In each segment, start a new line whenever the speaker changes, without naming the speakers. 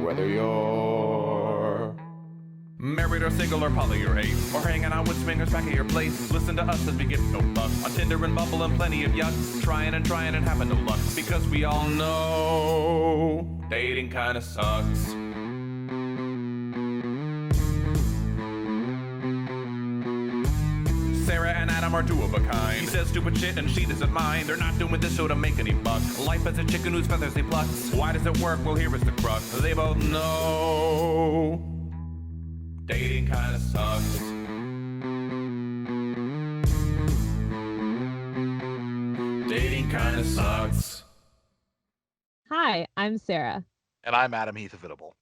Whether you're married or single or poly or ace, or hanging out with swingers back at your place, listen to us as we give no fuck on Tinder and Bumble and plenty of yucks, trying and having no luck, because we all know dating kinda sucks. Sarah and Adam are two of a kind. He says stupid shit and she doesn't mind. They're not doing this show to make any buck. Life as a chicken whose feathers he plucks. Why does it work? Well, here is the crux. They both know dating kinda sucks. Dating kinda sucks.
Hi, I'm Sarah.
And I'm Adam Heath Avitable.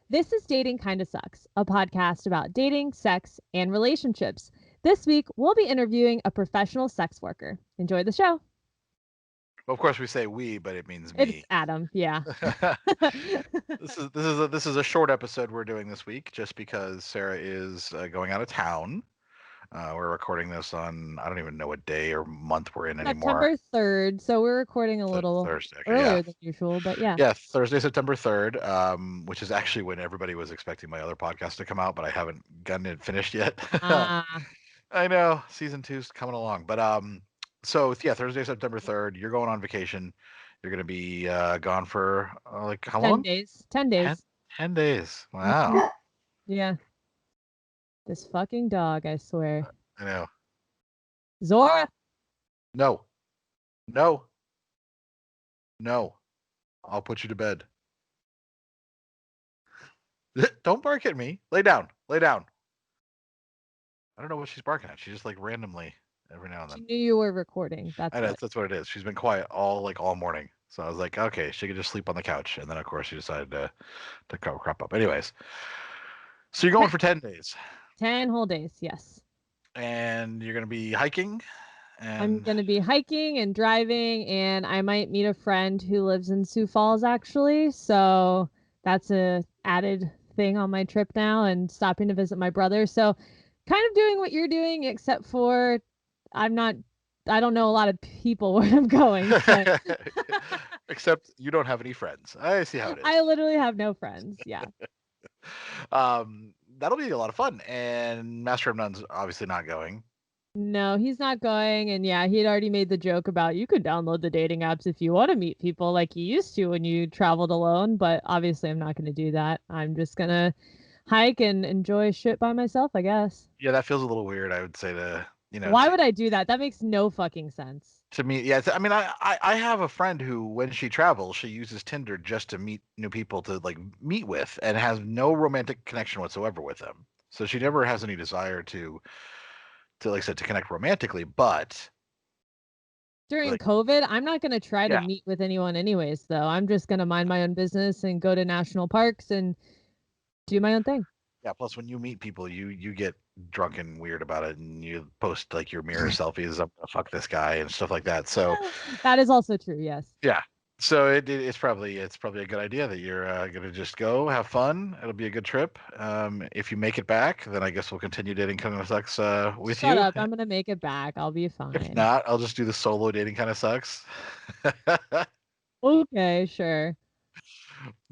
This is Dating Kinda Sucks, a podcast about dating, sex, and relationships. This week, we'll be interviewing a professional sex worker. Enjoy the show.
Well, of course, we say we, but it means me.
It's Adam, yeah.
This is a short episode we're doing this week, just because Sarah is going out of town. We're recording this on, I don't even know what day or month we're in anymore.
September 3rd, so we're recording a little
Thursday,
earlier than usual, but yeah.
Yeah, Thursday, September 3rd, which is actually when everybody was expecting my other podcast to come out, but I haven't gotten it finished yet. I know, season 2's coming along. But so yeah, Thursday, September 3rd, you're going on vacation. You're going to be gone for like how long?
10 days. 10 days.
10 days. Wow.
Yeah. This fucking dog, I swear.
I know.
Zora!
No. I'll put you to bed. Don't bark at me. Lay down. I don't know what she's barking at. She just like randomly every now and then.
She knew you were recording. That's
what it is. She's been quiet all morning. So I was like, okay, she could just sleep on the couch. And then of course she decided to crop up. Anyways. So you're going for 10 days.
10 whole days, yes.
And you're gonna be hiking?
I'm gonna be hiking and driving, and I might meet a friend who lives in Sioux Falls actually. So that's a added thing on my trip now, and stopping to visit my brother. So kind of doing what you're doing, except for I don't know a lot of people where I'm going. But...
Except you don't have any friends. I see how it is.
I literally have no friends. Yeah.
That'll be a lot of fun. And Master of None's obviously not going.
No, he's not going. And yeah, he had already made the joke about you could download the dating apps if you want to meet people like you used to when you traveled alone. But obviously I'm not going to do that. I'm just going to hike and enjoy shit by myself, I guess.
Yeah, that feels a little weird, I would say,
Why would I do that? That makes no fucking sense.
To me, yeah. I mean, I have a friend who, when she travels, she uses Tinder just to meet new people to like meet with, and has no romantic connection whatsoever with them. So she never has any desire to like I said, to connect romantically. But
during COVID, I'm not going to try to meet with anyone anyways, though. I'm just going to mind my own business and go to national parks and do my own thing.
Yeah, plus when you meet people, you get drunk and weird about it, and you post like your mirror selfies, I'm gonna fuck this guy and stuff like that. So
that is also true, yes.
Yeah. So it's probably a good idea that you're gonna just go have fun. It'll be a good trip. If you make it back, then I guess we'll continue dating kind of sucks with you.
Shut up! I'm gonna make it back. I'll be fine.
If not, I'll just do the solo dating kind of sucks.
Okay, sure.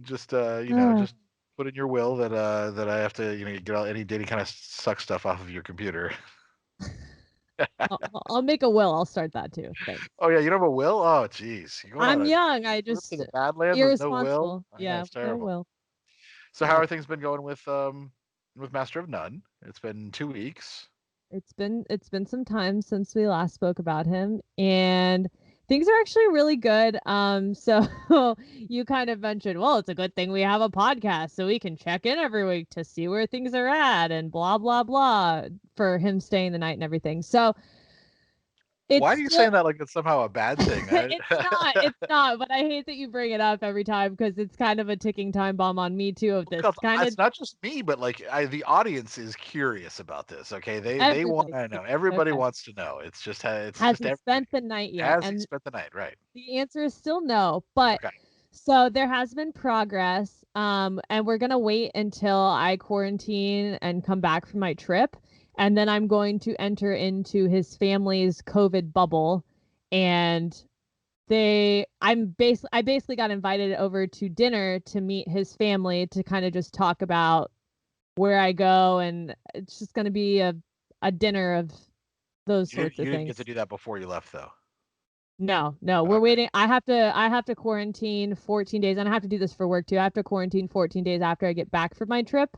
Just just put in your will that I have to get all any dating kind of suck stuff off of your computer.
I'll make a will. I'll start that too. Thanks.
Oh yeah, you don't have a will? Oh jeez.
I'm young. I just
to the Badlands
irresponsible.
With no will?
Yeah, no will.
So how are things been going with Master of None? It's been 2 weeks.
It's been some time since we last spoke about him, and things are actually really good. So you kind of mentioned, well, it's a good thing we have a podcast so we can check in every week to see where things are at and blah, blah, blah for him staying the night and everything. So
why are you saying that like it's somehow a bad thing?
It's not, but I hate that you bring it up every time because it's kind of a ticking time bomb on me too of this.
It's not just me, but like the audience is curious about this. Okay, they want to know. Everybody wants to know. It's just has
he spent the night yet?
Has he spent the night? Right.
The answer is still no, but so there has been progress. And we're gonna wait until I quarantine and come back from my trip. And then I'm going to enter into his family's COVID bubble and I basically got invited over to dinner to meet his family to kind of just talk about where I go, and it's just going to be a dinner of those sorts of
You didn't get
things.
to do that before you left, though.
No, we're waiting. I have to quarantine 14 days, and I have to do this for work too. I have to quarantine 14 days after I get back from my trip.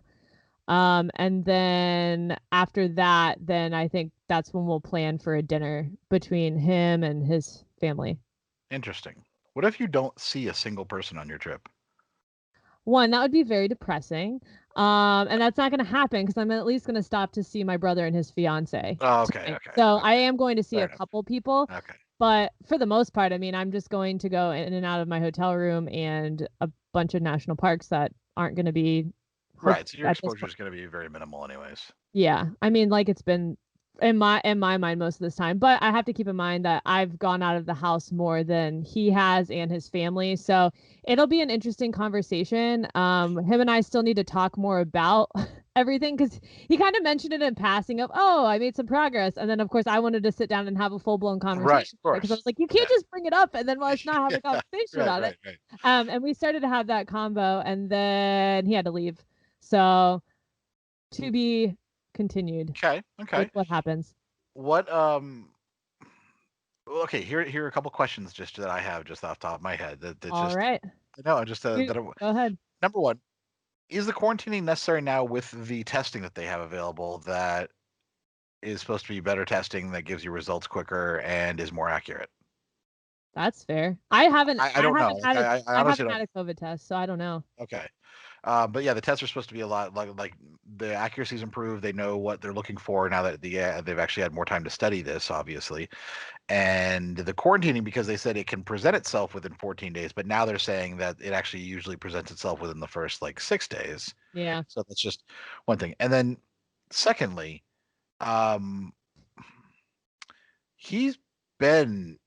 And then after that, then I think that's when we'll plan for a dinner between him and his family.
Interesting. What if you don't see a single person on your trip?
One, that would be very depressing. And that's not going to happen because I'm at least going to stop to see my brother and his fiance.
Oh, okay,
tonight.
okay.
So
Okay.
I am going to see
Fair
a
enough.
couple people.
Okay.
But for the most part, I mean, I'm just going to go in and out of my hotel room and a bunch of national parks that aren't going to be
Right. So your
at this
exposure is going to be very minimal, anyways.
Yeah, I mean, like it's been in my mind most of this time, but I have to keep in mind that I've gone out of the house more than he has and his family. So it'll be an interesting conversation. Him and I still need to talk more about everything because he kind of mentioned it in passing of, oh, I made some progress. And then of course I wanted to sit down and have a full-blown
Right. Of
conversation because I
course.
was like, you can't just bring it up and then let's not have
Yeah.
a conversation
Right.
about
Right.
it.
Right.
And we started to have that combo and then he had to leave. So to be continued
Okay.
with
Okay.
what happens.
What well, okay, here are a couple questions just that I have just off the top of my head that
All
just
right.
no, just
You
that
go ahead.
number one, is the quarantining necessary now with the testing that they have available that is supposed to be better testing that gives you results quicker and is more accurate?
That's fair. I haven't
I don't know. Like, I
I
honestly
haven't
don't.
had a COVID test, so I don't know.
Okay. But yeah, the tests are supposed to be a lot like the accuracy's improved. They know what they're looking for now that they've actually had more time to study this, obviously. And the quarantining, because they said it can present itself within 14 days, but now they're saying that it actually usually presents itself within the first like 6 days.
Yeah.
So that's just one thing. And then secondly, um, he's been,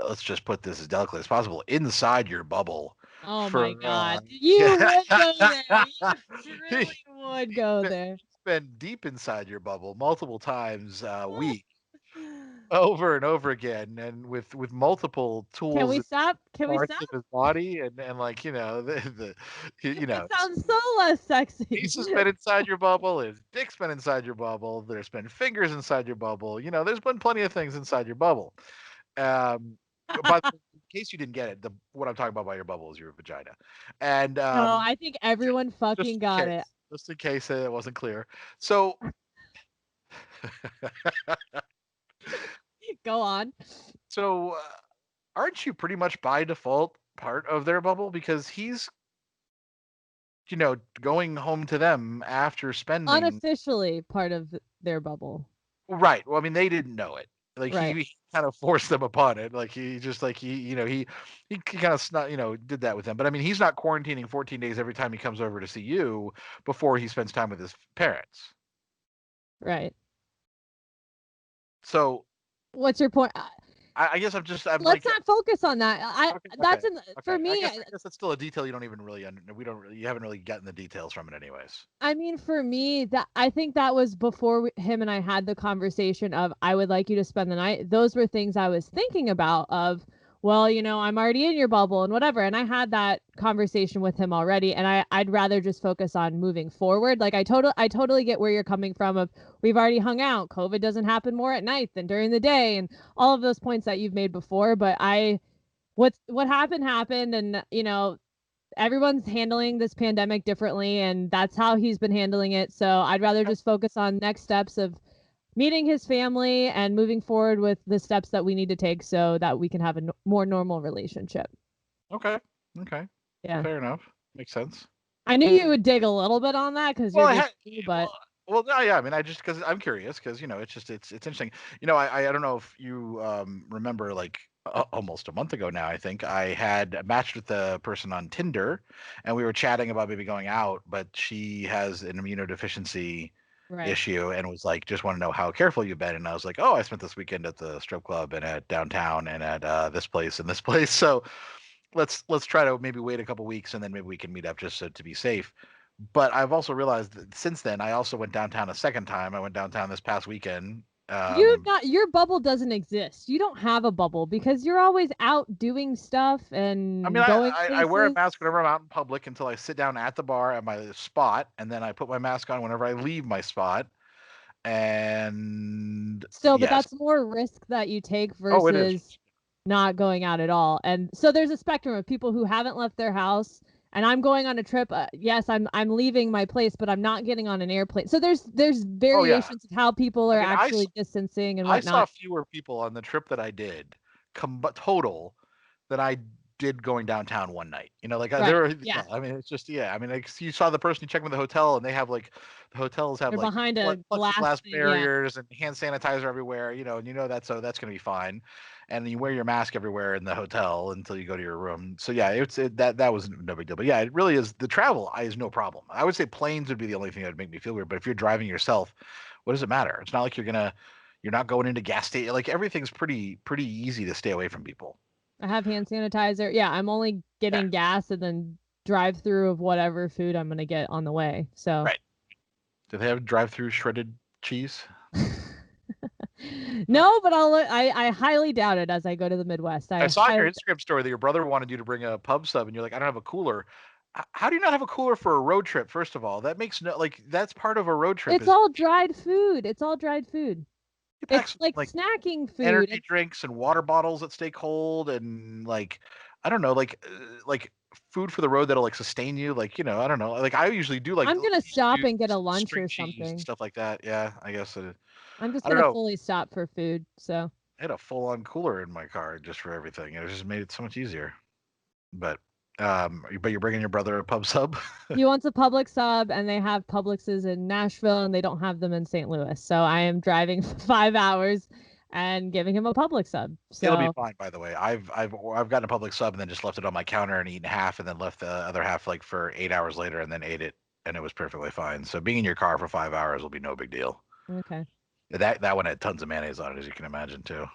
let's just put this as delicately as possible, inside your bubble
Oh my
for
God. You would go there. You
he,
really would go there.
he's been deep inside your bubble multiple times a week, over and over again, and with multiple
Can
tools
we
and
stop? Can we
parts
stop?
of his body, and like
It sounds so less sexy.
he's just been inside your bubble. His dick's been inside your bubble. There's been fingers inside your bubble. There's been plenty of things inside your bubble. Um, but in case you didn't get it, what I'm talking about by your bubble is your vagina, and
No, I think everyone
just
fucking
in
got
case,
it.
just in case it wasn't clear. So
Go on.
so aren't you pretty much by default part of their bubble because he's going home to them after spending.
Unofficially part of their bubble.
Right. Well, I mean, they didn't know it. Like
Right.
he kind of forced them upon it. Like he just like he kind of did that with them. But I mean, he's not quarantining 14 days every time he comes over to see you before he spends time with his parents.
Right.
So
What's your point?
I guess I'm
Let's
like,
not focus on that.
okay,
That's
okay,
for
okay.
me.
I guess that's still a detail you don't even really you haven't really gotten the details from it anyways.
I mean, for me, that I think that was before him and I had the conversation of I would like you to spend the night. Those were things I was thinking about of, well, I'm already in your bubble and whatever. And I had that conversation with him already, and I'd rather just focus on moving forward. Like I totally get where you're coming from of we've already hung out. COVID doesn't happen more at night than during the day, and all of those points that you've made before. But what happened, and everyone's handling this pandemic differently, and that's how he's been handling it. So I'd rather just focus on next steps of meeting his family and moving forward with the steps that we need to take so that we can have a more normal relationship.
Okay. Okay.
Yeah.
Fair enough. Makes sense.
I knew you would dig a little bit on that because
Well,
you're just but
no, yeah. I mean, I just because I'm curious because it's interesting. I don't know if you remember like almost a month ago now. I think I had matched with the person on Tinder, and we were chatting about maybe going out, but she has an immunodeficiency
right.
issue and was like, just want to know how careful you've been. And I was like, oh, I spent this weekend at the strip club and at downtown and at this place and this place. So let's try to maybe wait a couple weeks and then maybe we can meet up just to be safe. But I've also realized that since then, I also went downtown a second time. I went downtown this past weekend
Your bubble doesn't exist. You don't have a bubble because you're always out doing stuff and
I mean,
going
I wear a
places.
mask whenever I'm out in public until I sit down at the bar at my spot, and then I put my mask on whenever I leave my spot. And
Still, but
yes,
that's more risk that you take
oh, it is.
versus not going out at all. And so there's a spectrum of people who haven't left their house, and I'm going on a trip. Yes, I'm leaving my place, but I'm not getting on an airplane. So there's
Oh yeah.
variations of how people
I
are
mean,
actually distancing and
I saw
whatnot.
fewer people on the trip that I did, total, than I did going downtown one night. You know, like there
Right.
were,
Yeah.
I mean, it's just, I mean, like you saw the person you check in the hotel, and they have like, the hotels have
They're
like
behind a glass
plexiglass
thing. Yeah.
barriers and hand sanitizer everywhere. You know, and that's going to be fine. And you wear your mask everywhere in the hotel until you go to your room. So yeah, that was no big deal. But yeah, it really is. The travel is no problem. I would say planes would be the only thing that would make me feel weird. But if you're driving yourself, what does it matter? It's not like you're not going into gas station. Like everything's pretty easy to stay away from people.
I have hand sanitizer. Yeah, I'm only
Yeah.
getting gas and then drive through of whatever food I'm gonna get on the way. So
Right. Do they have drive-through shredded cheese?
no, but I highly doubt it as I go to the Midwest.
I saw in your
highly
Instagram story that your brother wanted you to bring a pub sub, and you're like, I don't have a cooler. How do you not have a cooler for a road trip? First of all, that makes no like that's part of a road trip.
It's
Is
all dried food. It's all dried food.
you pack
It's
some
like
like
snacking food.
energy drinks and water bottles that stay cold, and like I don't know, like food for the road that'll like sustain you. Like I don't know. Like I usually do like
I'm gonna stop and get a
juice,
lunch
string
or
cheese and
something.
stuff like that. Yeah, I guess
I'm just
I don't
gonna
know.
fully stop for food. So
I had a full-on cooler in my car just for everything. It just made it so much easier. But you're bringing your brother a pub sub.
he wants a Publix sub, and they have Publixes in Nashville, and they don't have them in St. Louis. So I am driving 5 hours and giving him a Publix sub.
It'll be
So
fine, by the way. I've gotten a public sub and then just left it on my counter and eaten half, and then left the other half like for 8 hours later, and then ate it, and it was perfectly fine. So being in your car for 5 hours will be no big deal.
okay.
That one had tons of mayonnaise on it, as you can imagine too.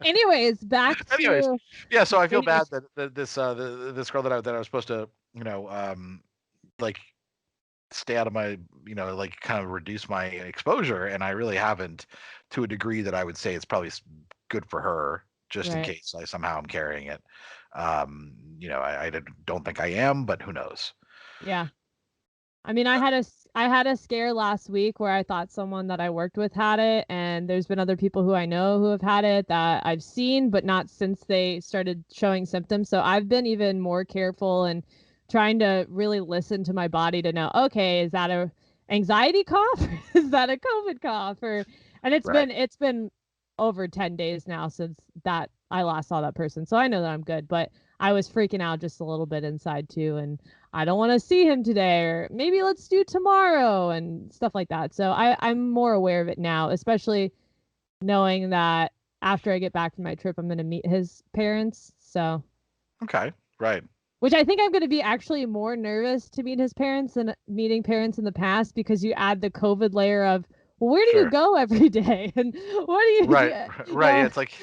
Anyways, back
Anyways,
to
yeah. So I feel bad that this girl that I was supposed to like stay out of my like kind of reduce my exposure, and I really haven't, to a degree that I would say it's probably good for her, just in
right.
case I somehow am carrying it. I don't think I am, but who knows.
Yeah. I mean, I had a scare last week where I thought someone that I worked with had it, and there's been other people who I know who have had it that I've seen, but not since they started showing symptoms. So I've been even more careful and trying to really listen to my body to know, okay, is that a anxiety cough? Is that a COVID cough? And
Right.
it's been over 10 days now since that I last saw that person. So I know that I'm good, but I was freaking out just a little bit inside too, and I don't want to see him today, or maybe let's do tomorrow and stuff like that. So I'm more aware of it now, especially knowing that after I get back from my trip, I'm going to meet his parents. So,
Okay. Right.
which I think I'm going to be actually more nervous to meet his parents than meeting parents in the past, because you add the COVID layer of, well, where do you
Sure.
go every day? And what do you
Right.
do?
Right. Yeah, it's like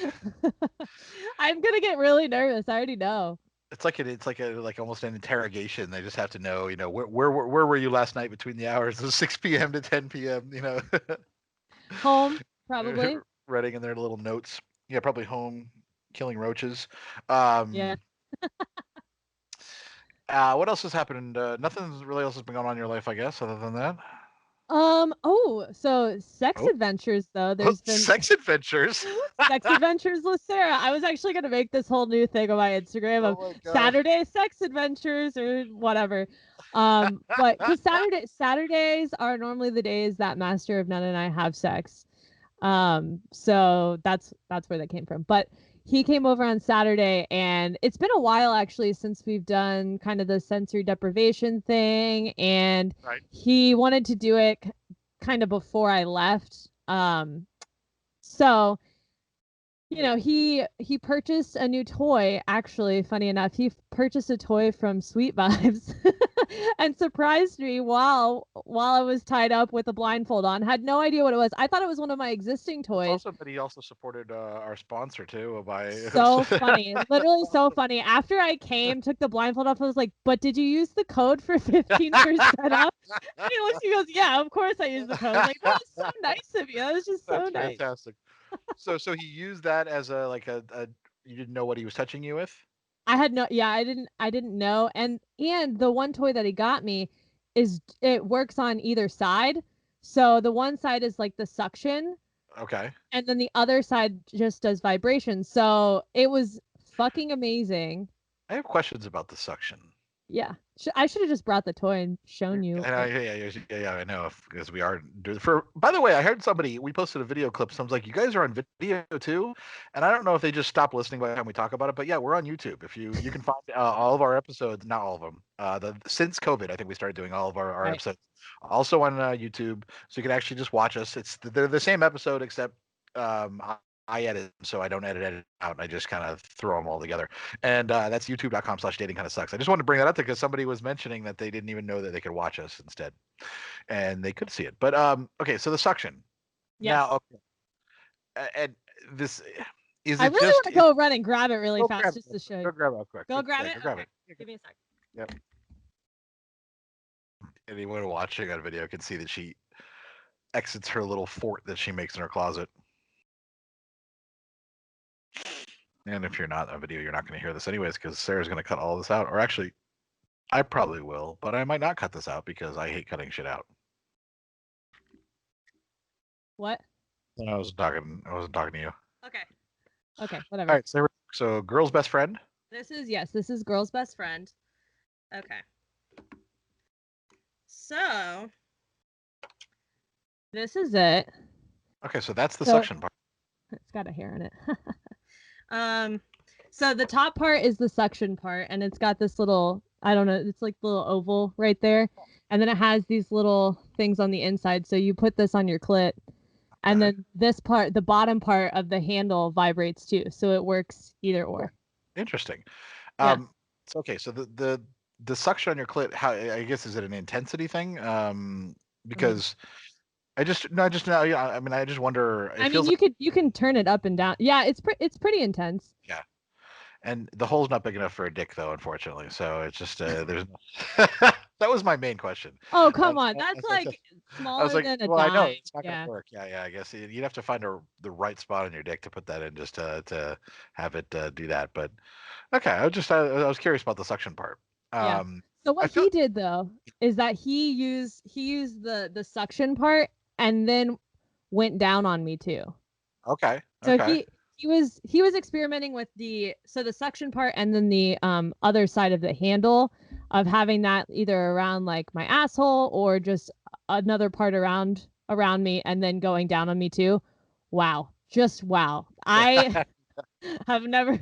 I'm going to get really nervous. I already know.
it's like like almost an interrogation. They just have to know, where were you last night between the hours of 6 p.m. to 10 p.m.
Home, probably.
Writing in their little notes. Yeah, probably home, killing roaches.
Yeah.
What else has happened? Nothing really else has been going on in your life, I guess, other than that.
So sex
Oh,
adventures though. There's been
sex adventures.
sex adventures with Sarah. I was actually gonna make this whole new thing on my Instagram of
Oh my god.
Saturday sex adventures or whatever. But because Saturdays are normally the days that Master of None and I have sex. So that's where that came from. But he came over on Saturday, and it's been a while actually since we've done kind of the sensory deprivation thing, and
Right.
he wanted to do it kind of before I left. So you know, he purchased a new toy. Actually, funny enough, he purchased a toy from Sweet Vibes and surprised me while I was tied up with a blindfold on. Had no idea what it was. I thought it was one of my existing toys.
Also, but he also supported our sponsor too by
So funny, literally so funny. After I came, took the blindfold off, I was like, "But did you use the code for 15% off?" And he looks, he goes, "Yeah, of course I used the code." I was like, "That was so nice of you. That was just so
That's
nice."
fantastic. So he used that as a you didn't know what he was touching you with?
I had no, yeah, I didn't know. And the one toy that he got me is it works on either side. So the one side is like the suction,
Okay.
and then the other side just does vibration. So it was fucking amazing.
I have questions about the suction.
Yeah. I should have just brought the toy and shown you.
Yeah, I know, because we are doing for. By the way, I heard we posted a video clip. Someone's like, "You guys are on video too," and I don't know if they just stopped listening by the time we talk about it. But yeah, we're on YouTube. If you can find all of our episodes, not all of them. Since COVID, I think we started doing all of our
Right.
episodes also on YouTube, so you can actually just watch us. They're the same episode except I edit, so I don't edit out. I just kind of throw them all together. And that's youtube.com/dating kind of sucks. I just wanted to bring that up because somebody was mentioning that they didn't even know that they could watch us instead. And they could see it. But okay, so the suction.
Yes.
Now, okay. And this is
I
it
really
just
want to go run and grab it really fast just to show you.
Go grab it real quick.
Go grab it?
Go grab
Okay.
it.
Give me a sec.
Yep. Anyone watching on video can see that she exits her little fort that she makes in her closet. And if you're not on video, you're not going to hear this anyways because Sarah's going to cut all this out. Or actually, I probably will, but I might not cut this out because I hate cutting shit out.
What?
I wasn't talking to you.
Okay, whatever.
All right, so girl's best friend.
This is girl's best friend. Okay. So this is it.
Okay, so that's the suction part.
It's got a hair in it. So the top part is the suction part, and it's got this little, I don't know, it's like the little oval right there. And then it has these little things on the inside. So you put this on your clit. And then this part, the bottom part of the handle vibrates too. So it works either or.
Interesting.
Yeah.
So, okay, so the suction on your clit, how, I guess, is it an intensity thing? Because I just wonder.
I mean, you can turn it up and down. Yeah, it's pretty intense.
Yeah. And the hole's not big enough for a dick, though, unfortunately. So it's just there's. That was my main question.
Oh, come on, that's like smaller than a dime.
I know it's not gonna work. Yeah, I guess you'd have to find the right spot on your dick to put that in, just to have it do that. But okay, I was curious about the suction part.
Yeah. So what he did though is that he used the suction part and then went down on me too.
Okay.
So he was experimenting with the suction part and then the other side of the handle of having that either around like my asshole or just another part around me and then going down on me too. Wow. Just wow. I have never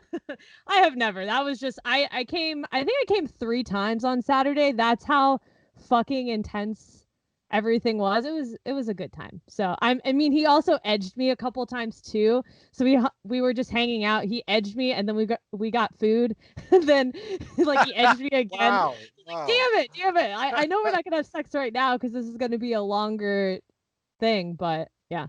that was just I think I came 3 times on Saturday. That's how fucking intense everything was. It was a good time. So I mean he also edged me a couple times too. So we were just hanging out. He edged me and then we got food. And then like he edged me again.
Wow.
Like, damn it. I know we're not gonna have sex right now because this is gonna be a longer thing, but yeah.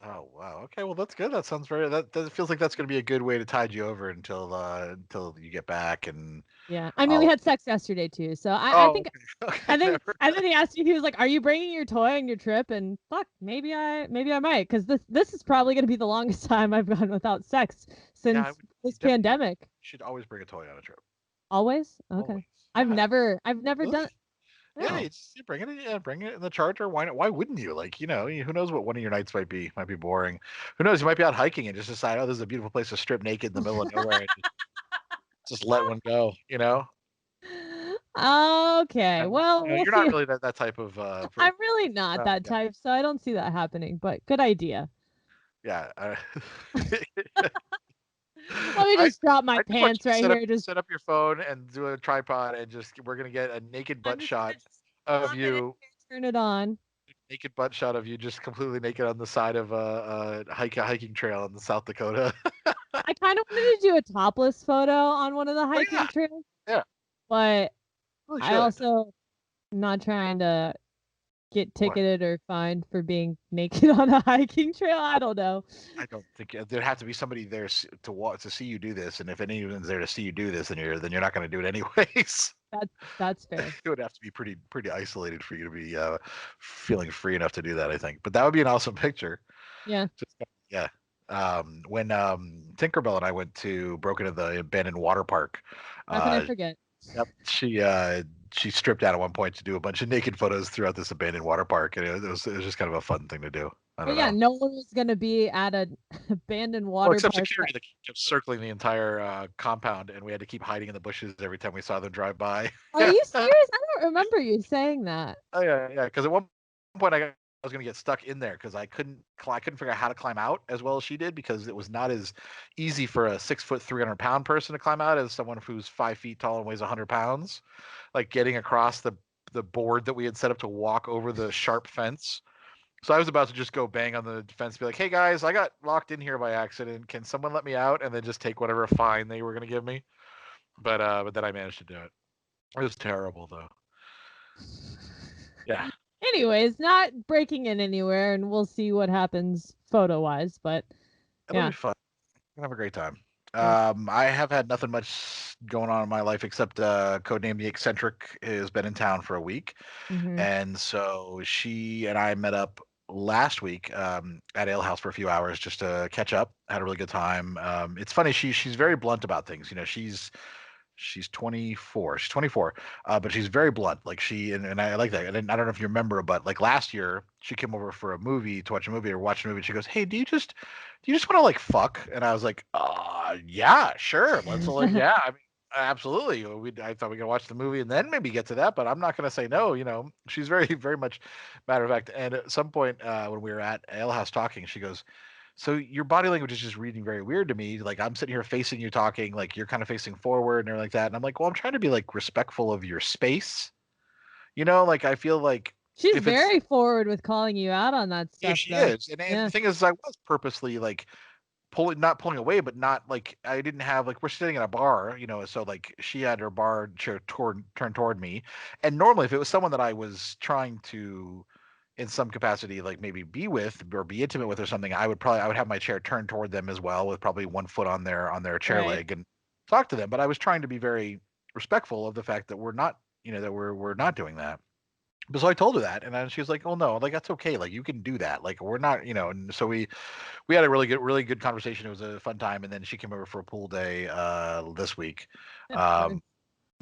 Oh wow. Okay. Well, that's good. That sounds that feels like that's going to be a good way to tide you over until you get back. And
yeah, I mean we had sex yesterday too, so I think and then he asked me, he was like, "Are you bringing your toy on your trip?" And fuck, maybe I might, because this is probably going to be the longest time I've gone without sex since this pandemic.
You should always bring a toy on a trip.
Always? Okay. Always. I've never done.
Yeah, you bring it in. Yeah, bring it in the charger. Why not? Why wouldn't you? Like, who knows what one of your nights might be? Might be boring. Who knows? You might be out hiking and just decide, oh, this is a beautiful place to strip naked in the middle of nowhere. And just let one go.
Okay. Well,
you're not really that type of.
I'm really not that type, so I don't see that happening. But good idea.
Yeah.
Let me just drop my pants right here.
Just set up your phone and do a tripod, and we're gonna get a naked butt shot of you.
Turn it on.
naked butt shot of you just completely naked on the side of a hiking trail in South Dakota.
I kind of wanted to do a topless photo on one of the hiking trails.
Yeah.
But
Really
I
should.
also am not trying to get
What?
ticketed or fined for being naked on a hiking trail. I don't know.
I don't think there'd have to be somebody there to see you do this, and if anyone's there to see you do this, then you're not going to do it anyways.
That's fair.
It would have to be pretty isolated for you to be feeling free enough to do that, I think. But that would be an awesome picture.
Yeah.
Just, yeah. When Tinkerbell and I went to broke into the abandoned water park,
How can I
uh,
forget?
yep, she stripped down at one point to do a bunch of naked photos throughout this abandoned water park, and it was just kind of a fun thing to do. I
But
don't
yeah,
know.
no one was gonna be at an abandoned
Well,
water
except
park.
security that kept circling the entire compound, and we had to keep hiding in the bushes every time we saw them drive by.
Are
Yeah.
you serious? I don't remember you saying that.
Oh yeah. Because at one point I was gonna get stuck in there because I couldn't figure out how to climb out as well as she did because it was not as easy for a 6 foot 300 pound person to climb out as someone who's 5 feet tall and weighs 100 pounds. Like getting across the board that we had set up to walk over the sharp fence. So I was about to just go bang on the fence, be like, "Hey guys, I got locked in here by accident. Can someone let me out?" And then just take whatever fine they were gonna give me. But then I managed to do it. It was terrible though. Yeah,
Anyways, not breaking in anywhere, and we'll see what happens photo wise. But
it'll
yeah,
be fun. We'll have a great time.
yeah.
I have had nothing much going on in my life except codename the Eccentric has been in town for a week,
Mm-hmm.
and so she and I met up last week at Ale House for a few hours just to catch up. Had a really good time. It's funny she's very blunt about things. You know, she's 24. She's 24, but she's very blunt. Like and I like that. And I don't know if you remember, but like last year, she came over for a movie to watch a movie or watch a movie. And she goes, "Hey, do you just want to like fuck?" And I was like, yeah, sure. Let's like, yeah, I mean, absolutely. I thought we could watch the movie and then maybe get to that, but I'm not going to say no. You know, she's very, very much matter of fact. And at some point when we were at Ale House talking, she goes, "So your body language is just reading very weird to me. Like I'm sitting here facing you talking, like you're kind of facing forward and everything like that." And I'm like, "Well, I'm trying to be like respectful of your space. You know, like I feel like
She's
if it's
very forward with calling you out on that
yeah,
stuff,
she
though.
is. And
Yeah.
the thing is, I was purposely like not pulling away, but not like I didn't have like we're sitting in a bar, you know, so like she had her bar chair turned toward me. And normally if it was someone that I was trying to in some capacity like maybe be with or be intimate with or something, I would have my chair turned toward them as well with probably one foot on their chair
Right.
leg and talk to them. But I was trying to be very respectful of the fact that we're not, you know, that we're not doing that. But so I told her that, and then she was like, "Oh no, like that's okay. Like you can do that. Like we're not, you know." And so we had a really good conversation. It was a fun time, and then she came over for a pool day this week.
Of course.
Um,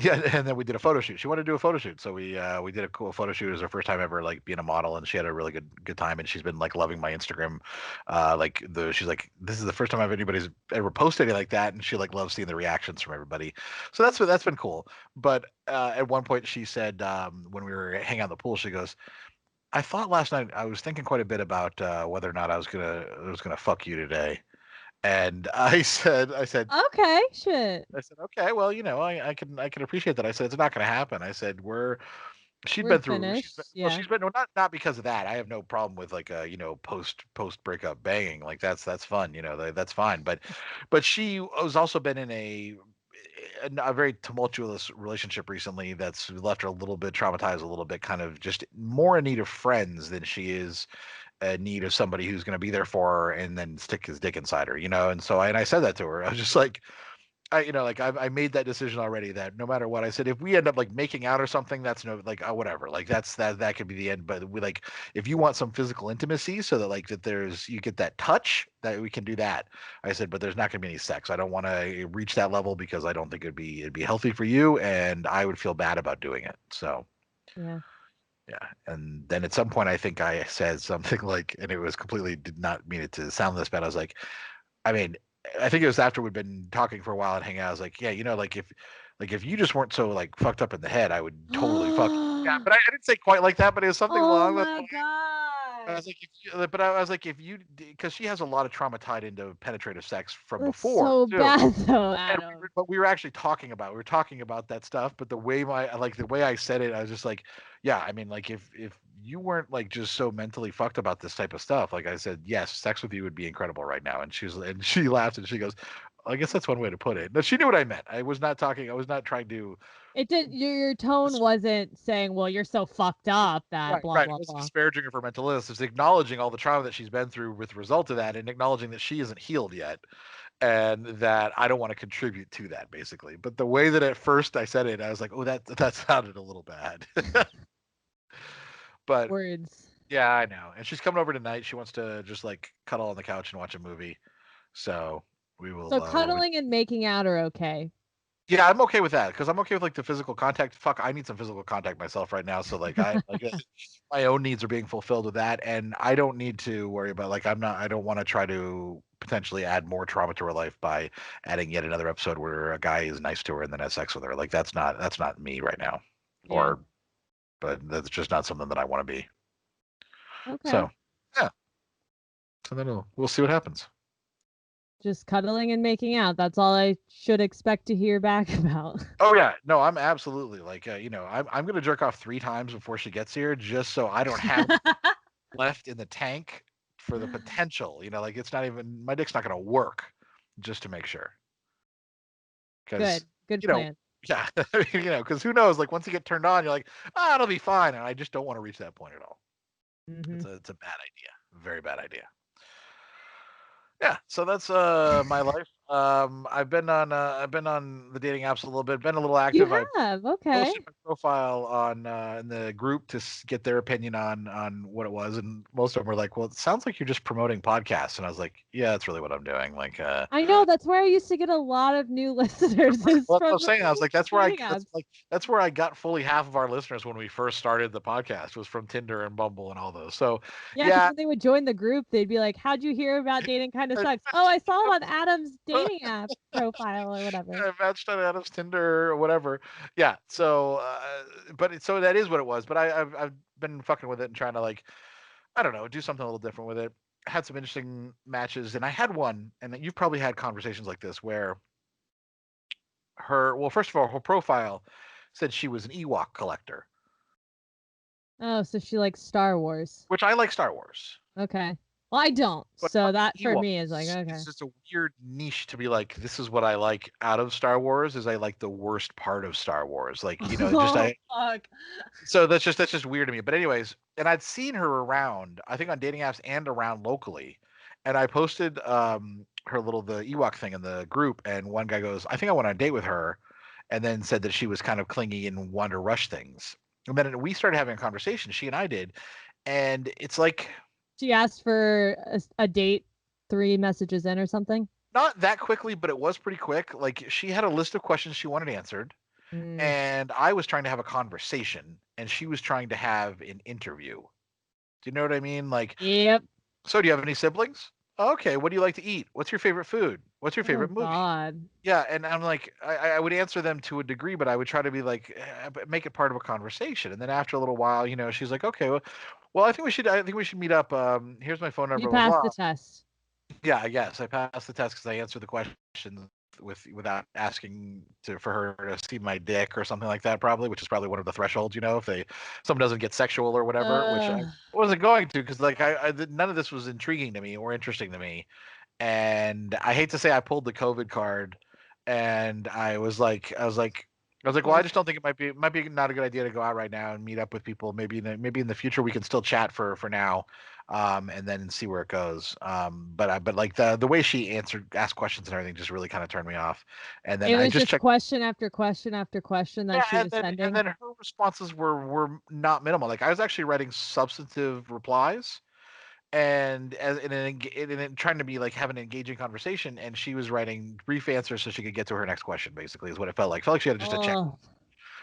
yeah, and then we did a photo shoot. She wanted to do a photo shoot, so we did a cool photo shoot. It was her first time ever like being a model, and she had a really good time. And she's been like loving my Instagram. She's like, "This is the first time anybody's ever posted anything like that," and she like loves seeing the reactions from everybody. So that's been cool. But at one point she said when we were hanging out in the pool, she goes, "I thought last night I was thinking quite a bit about whether or not I was gonna fuck you today." And
Okay. Shit.
I said, okay, well, you know, I can appreciate that. I said it's not going to happen. I said she'd
We're
been through
finished. Yeah.
she's been no, not because of that. I have no problem with like you know post breakup banging like that's fun. You know that's fine. But she has also been in a very tumultuous relationship recently that's left her a little bit traumatized, a little bit kind of just more in need of friends than she is in need of somebody who's going to be there for her and then stick his dick inside her, you know. And so I said that to her. I was just like, you know, like I made that decision already that no matter what, I said if we end up like making out or something, that's no like whatever, like that could be the end. But we like if you want some physical intimacy, so that like that you get that touch, that we can do that. I said, but there's not going to be any sex. I don't want to reach that level because I don't think it'd be healthy for you, and I would feel bad about doing it. So
Yeah.
yeah. And then at some point, I think I said something like, and it was completely did not mean it to sound this bad. I was like, I mean, I think it was after we'd been talking for a while and hanging out. I was like, yeah, you know, like if you just weren't so like fucked up in the head, I would totally fuck you. Yeah, but I didn't say quite like that, but it was something
Oh
along those
my
lines.
god.
I was like, because she has a lot of trauma tied into penetrative sex from
That's
before
so
too.
bad though,
And
Adam.
but we were actually talking about that stuff. But the way I said it, I was just like, yeah, I mean, like if you weren't like just so mentally fucked about this type of stuff, like I said, yes, sex with you would be incredible right now. And she laughed and she goes, I guess that's one way to put it. But she knew what I meant. I was not trying to.
It did. Your tone wasn't saying, "Well, you're so fucked up that blah
Right. It
blah
wasn't
blah."
disparaging her for mental illness. It's acknowledging all the trauma that she's been through with the result of that, and acknowledging that she isn't healed yet, and that I don't want to contribute to that, basically. But the way that at first I said it, I was like, "Oh, that sounded a little bad." But
Words.
yeah, I know. And she's coming over tonight. She wants to just like cuddle on the couch and watch a movie. So we will.
So cuddling and making out are okay.
Yeah, I'm okay with that because I'm okay with like the physical contact. Fuck, I need some physical contact myself right now. So like my own needs are being fulfilled with that, and I don't need to worry about like I don't want to try to potentially add more trauma to her life by adding yet another episode where a guy is nice to her and then has sex with her. Like that's not me right now.
Yeah.
But that's just not something that I want to be.
Okay.
So yeah. So then we'll see what happens.
Just cuddling and making out. That's all I should expect to hear back about.
Oh yeah, no, I'm absolutely like I'm gonna jerk off 3 times before she gets here just so I don't have left in the tank for the potential. Like it's not even my dick's not gonna work just to make sure. Because
Good
you know,
plan.
yeah, because who knows? Like once you get turned on, you're like, it'll be fine, and I just don't want to reach that point at all.
Mm-hmm.
It's a bad idea, very bad idea. Yeah, so that's my life. I've been on the dating apps a little bit, been a little
You
active. I
have, okay.
posted my profile on in the group to get their opinion on what it was, and most of them were like, "Well, it sounds like you're just promoting podcasts," and I was like, "Yeah, that's really what I'm doing." Like,
I know that's where I used to get a lot of new listeners. Is
well, that's what
from
I'm saying. I was like,
dating apps.
that's where I got fully half of our listeners when we first started the podcast was from Tinder and Bumble and all those. So,
Yeah, because
yeah,
when they would join the group, they'd be like, "How'd you hear about dating kind of sucks?" Oh, I saw it on Adam's dating app profile or whatever.
I matched on Adam's Tinder or whatever. Yeah. So, so that is what it was. But I've been fucking with it and trying to like, I don't know, do something a little different with it. Had some interesting matches, and I had one, and you've probably had conversations like this where first of all, her profile said she was an Ewok collector,
Oh, so she likes Star Wars.
which I like Star Wars.
Okay. Well, I don't.
But
So
fucking
that for
Ewok
me is like, okay.
is just a weird niche to be like, this is what I like out of Star Wars. Is I like the worst part of Star Wars, like just
Oh, fuck.
So that's just weird to me. But anyways, and I'd seen her around, I think on dating apps and around locally, and I posted the Ewok thing in the group, and one guy goes, "I think I went on a date with her," and then said that she was kind of clingy and wanted to rush things. And then we started having a conversation, she and I did, and it's like
She asked for a date 3 messages in or something.
not that quickly, but it was pretty quick. Like she had a list of questions she wanted answered.
Mm.
And I was trying to have a conversation, and she was trying to have an interview. Do you know what I mean? Like,
Yep.
so do you have any siblings? Okay, what do you like to eat? What's your favorite food? What's your favorite
Oh,
movie?
God.
Yeah, and I'm like, I would answer them to a degree, but I would try to be like, make it part of a conversation. And then after a little while, she's like, okay, well, I think we should meet up. Here's my phone number.
You
Blah, blah,
passed
blah.
the test.
Yeah, I guess I passed the test because I answered the questions without asking for her to see my dick or something like that, probably, which is probably one of the thresholds. If someone doesn't get sexual or whatever, which I wasn't going to because like none of this was intriguing to me or interesting to me, and I hate to say I pulled the COVID card, and I was like, well, I just don't think it might be not a good idea to go out right now and meet up with people. Maybe in the future we can still chat for now, and then see where it goes. But like the way she asked questions and everything just really kind of turned me off. And then
It
I
was
just checked.
question after question after question that she was sending.
And then her responses were not minimal. Like I was actually writing substantive replies and trying to be like have an engaging conversation, and she was writing brief answers so she could get to her next question. Basically, is what it felt like. Felt like she had just a check.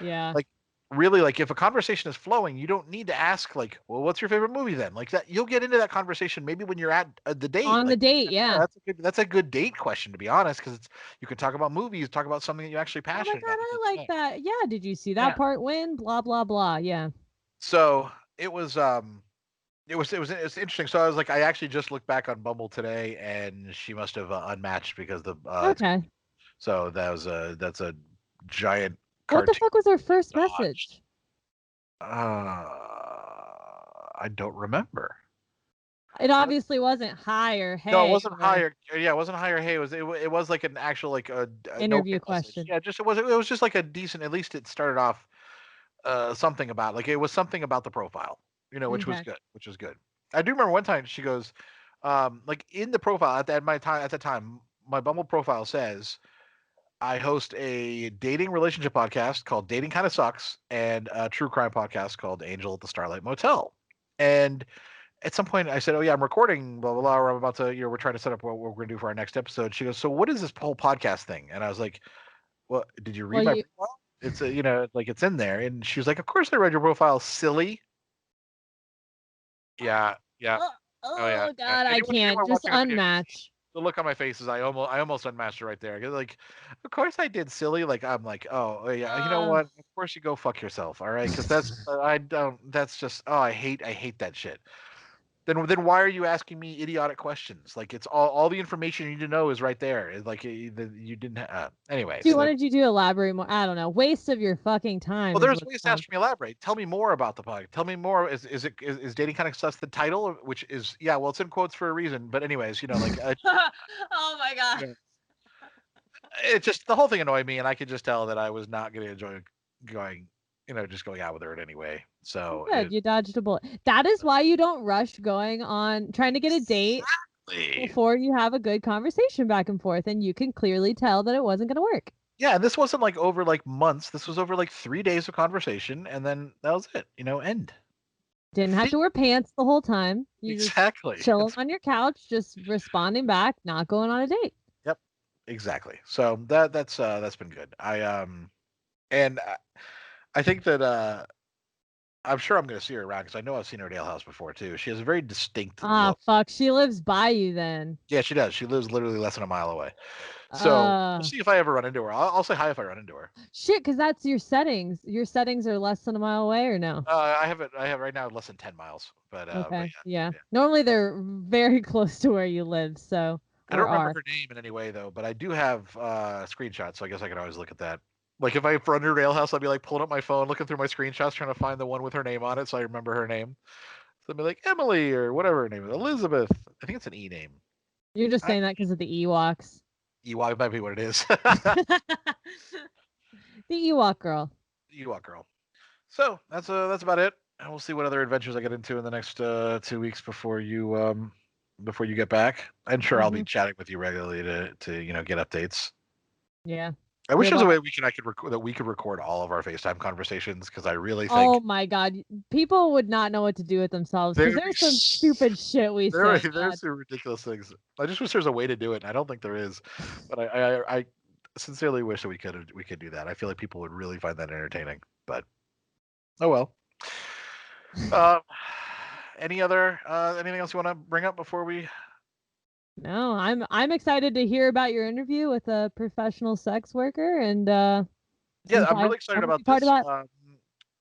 Yeah.
Like really, like if a conversation is flowing, you don't need to ask like, well, what's your favorite movie then? Like that, you'll get into that conversation maybe when you're at the date.
On
like,
the date, yeah.
That's a good date question, to be honest, because you can talk about movies, talk about something that you're actually passionate
Oh my God,
about.
I like that. Yeah, did you see that part when? Blah, blah, blah. Yeah.
So it was It was interesting. So I was like, I actually just looked back on Bumble today, and she must have unmatched because
Okay.
so that's a giant
What the
cartoon
fuck was her first
dodge.
message?
I don't remember.
It obviously wasn't hi or
No, it
hey
wasn't
or
higher. Yeah, it wasn't higher. Hey, it was like an actual like a no
interview
message.
question.
Yeah, it was just like a decent. At least it started off something about like it was something about the profile, which was
Okay.
good, which was good. I do remember one time she goes, like in the profile at the time, my Bumble profile says I host a dating relationship podcast called Dating Kind of Sucks and a true crime podcast called Angel at the Starlight Motel. And at some point I said, "Oh yeah, I'm recording, blah blah blah. Or I'm about to, we're trying to set up what we're going to do for our next episode." She goes, "So what is this whole podcast thing?" And I was like, "Well, did you read
Well,
my
you.
profile? It's like it's in there." And she was like, "Of course I read your profile, silly." Yeah, yeah,
Oh,
oh yeah,
oh
yeah.
God, I can't.
Anyone
Just
watching on video,
unmatch.
the look on my face is I almost unmatched it right there. 'Cause, like, of course I did, silly. Like I'm like, oh yeah, you know
Uh,
what? Of course you go fuck yourself, all right? Because that's I don't. That's just I hate that shit. Then why are you asking me idiotic questions? Like it's all the information you need to know is right there. It's like you didn't. Anyway,
Dude,
so
what did you do? Elaborate more. I don't know. Waste of your fucking time
well,
is
there's
what
ways to
sounds.
ask me elaborate. Tell me more about the podcast. Tell me more. Is dating kind of sus the title, which is yeah. Well, it's in quotes for a reason. But anyways, like
Oh my God.
you know, it just the whole thing annoyed me, and I could just tell that I was not going to enjoy going, just going out with her in any way. So
Good, you dodged a bullet. That is why you don't rush going on trying to get a date
it,
before you have a good conversation back and forth, and you can clearly tell that it wasn't going to work.
yeah, and this wasn't like over like months. This was over like 3 days of conversation, and then that was it. End.
Didn't have to wear pants the whole time. You just
Exactly.
chilling on your couch, just responding back, not going on a date.
Yep. Exactly. So that's been good. And I think that I'm sure I'm going to see her around because I know I've seen her at Ale House before too. She has a very distinct
Ah,
look.
fuck. She lives by you then.
Yeah, she does. She lives literally less than a mile away. So we'll
Uh,
see if I ever run into her. I'll say hi if I run into her.
shit, because that's your settings. Your settings are less than a mile away or no?
I have it. I have right now less than 10 miles, but
Okay,
yeah,
yeah.
yeah.
Normally they're very close to where you live, so,
I don't
or
remember
are.
her name in any way though, but I do have screenshots, so I guess I can always look at that. Like if I run into Rail House, I'll be like pulling up my phone, looking through my screenshots, trying to find the one with her name on it, so I remember her name. So I'll be like Emily or whatever her name is, Elizabeth. I think it's an E name.
You're just
I,
saying that because of the Ewoks.
Ewok might be what it is.
The Ewok girl.
Ewok girl. So that's about it, and we'll see what other adventures I get into in the next 2 weeks before you get back. I'm sure I'll be
Hmm.
chatting with you regularly to get updates.
Yeah.
I wish
Good
there's a
luck.
way that we could record all of our FaceTime conversations because I really think
Oh my God. People would not know what to do with themselves
there
because
would be
there's some stupid shit we say.
there's
God.
some ridiculous things. I just wish there's a way to do it, and I don't think there is. But I sincerely wish that we could do that. I feel like people would really find that entertaining. But oh well. Um, anything else you want to bring up before we?
No, I'm excited to hear about your interview with a professional sex worker and
Yeah,
since
I'm
I
really excited
want to be
about
part of
this.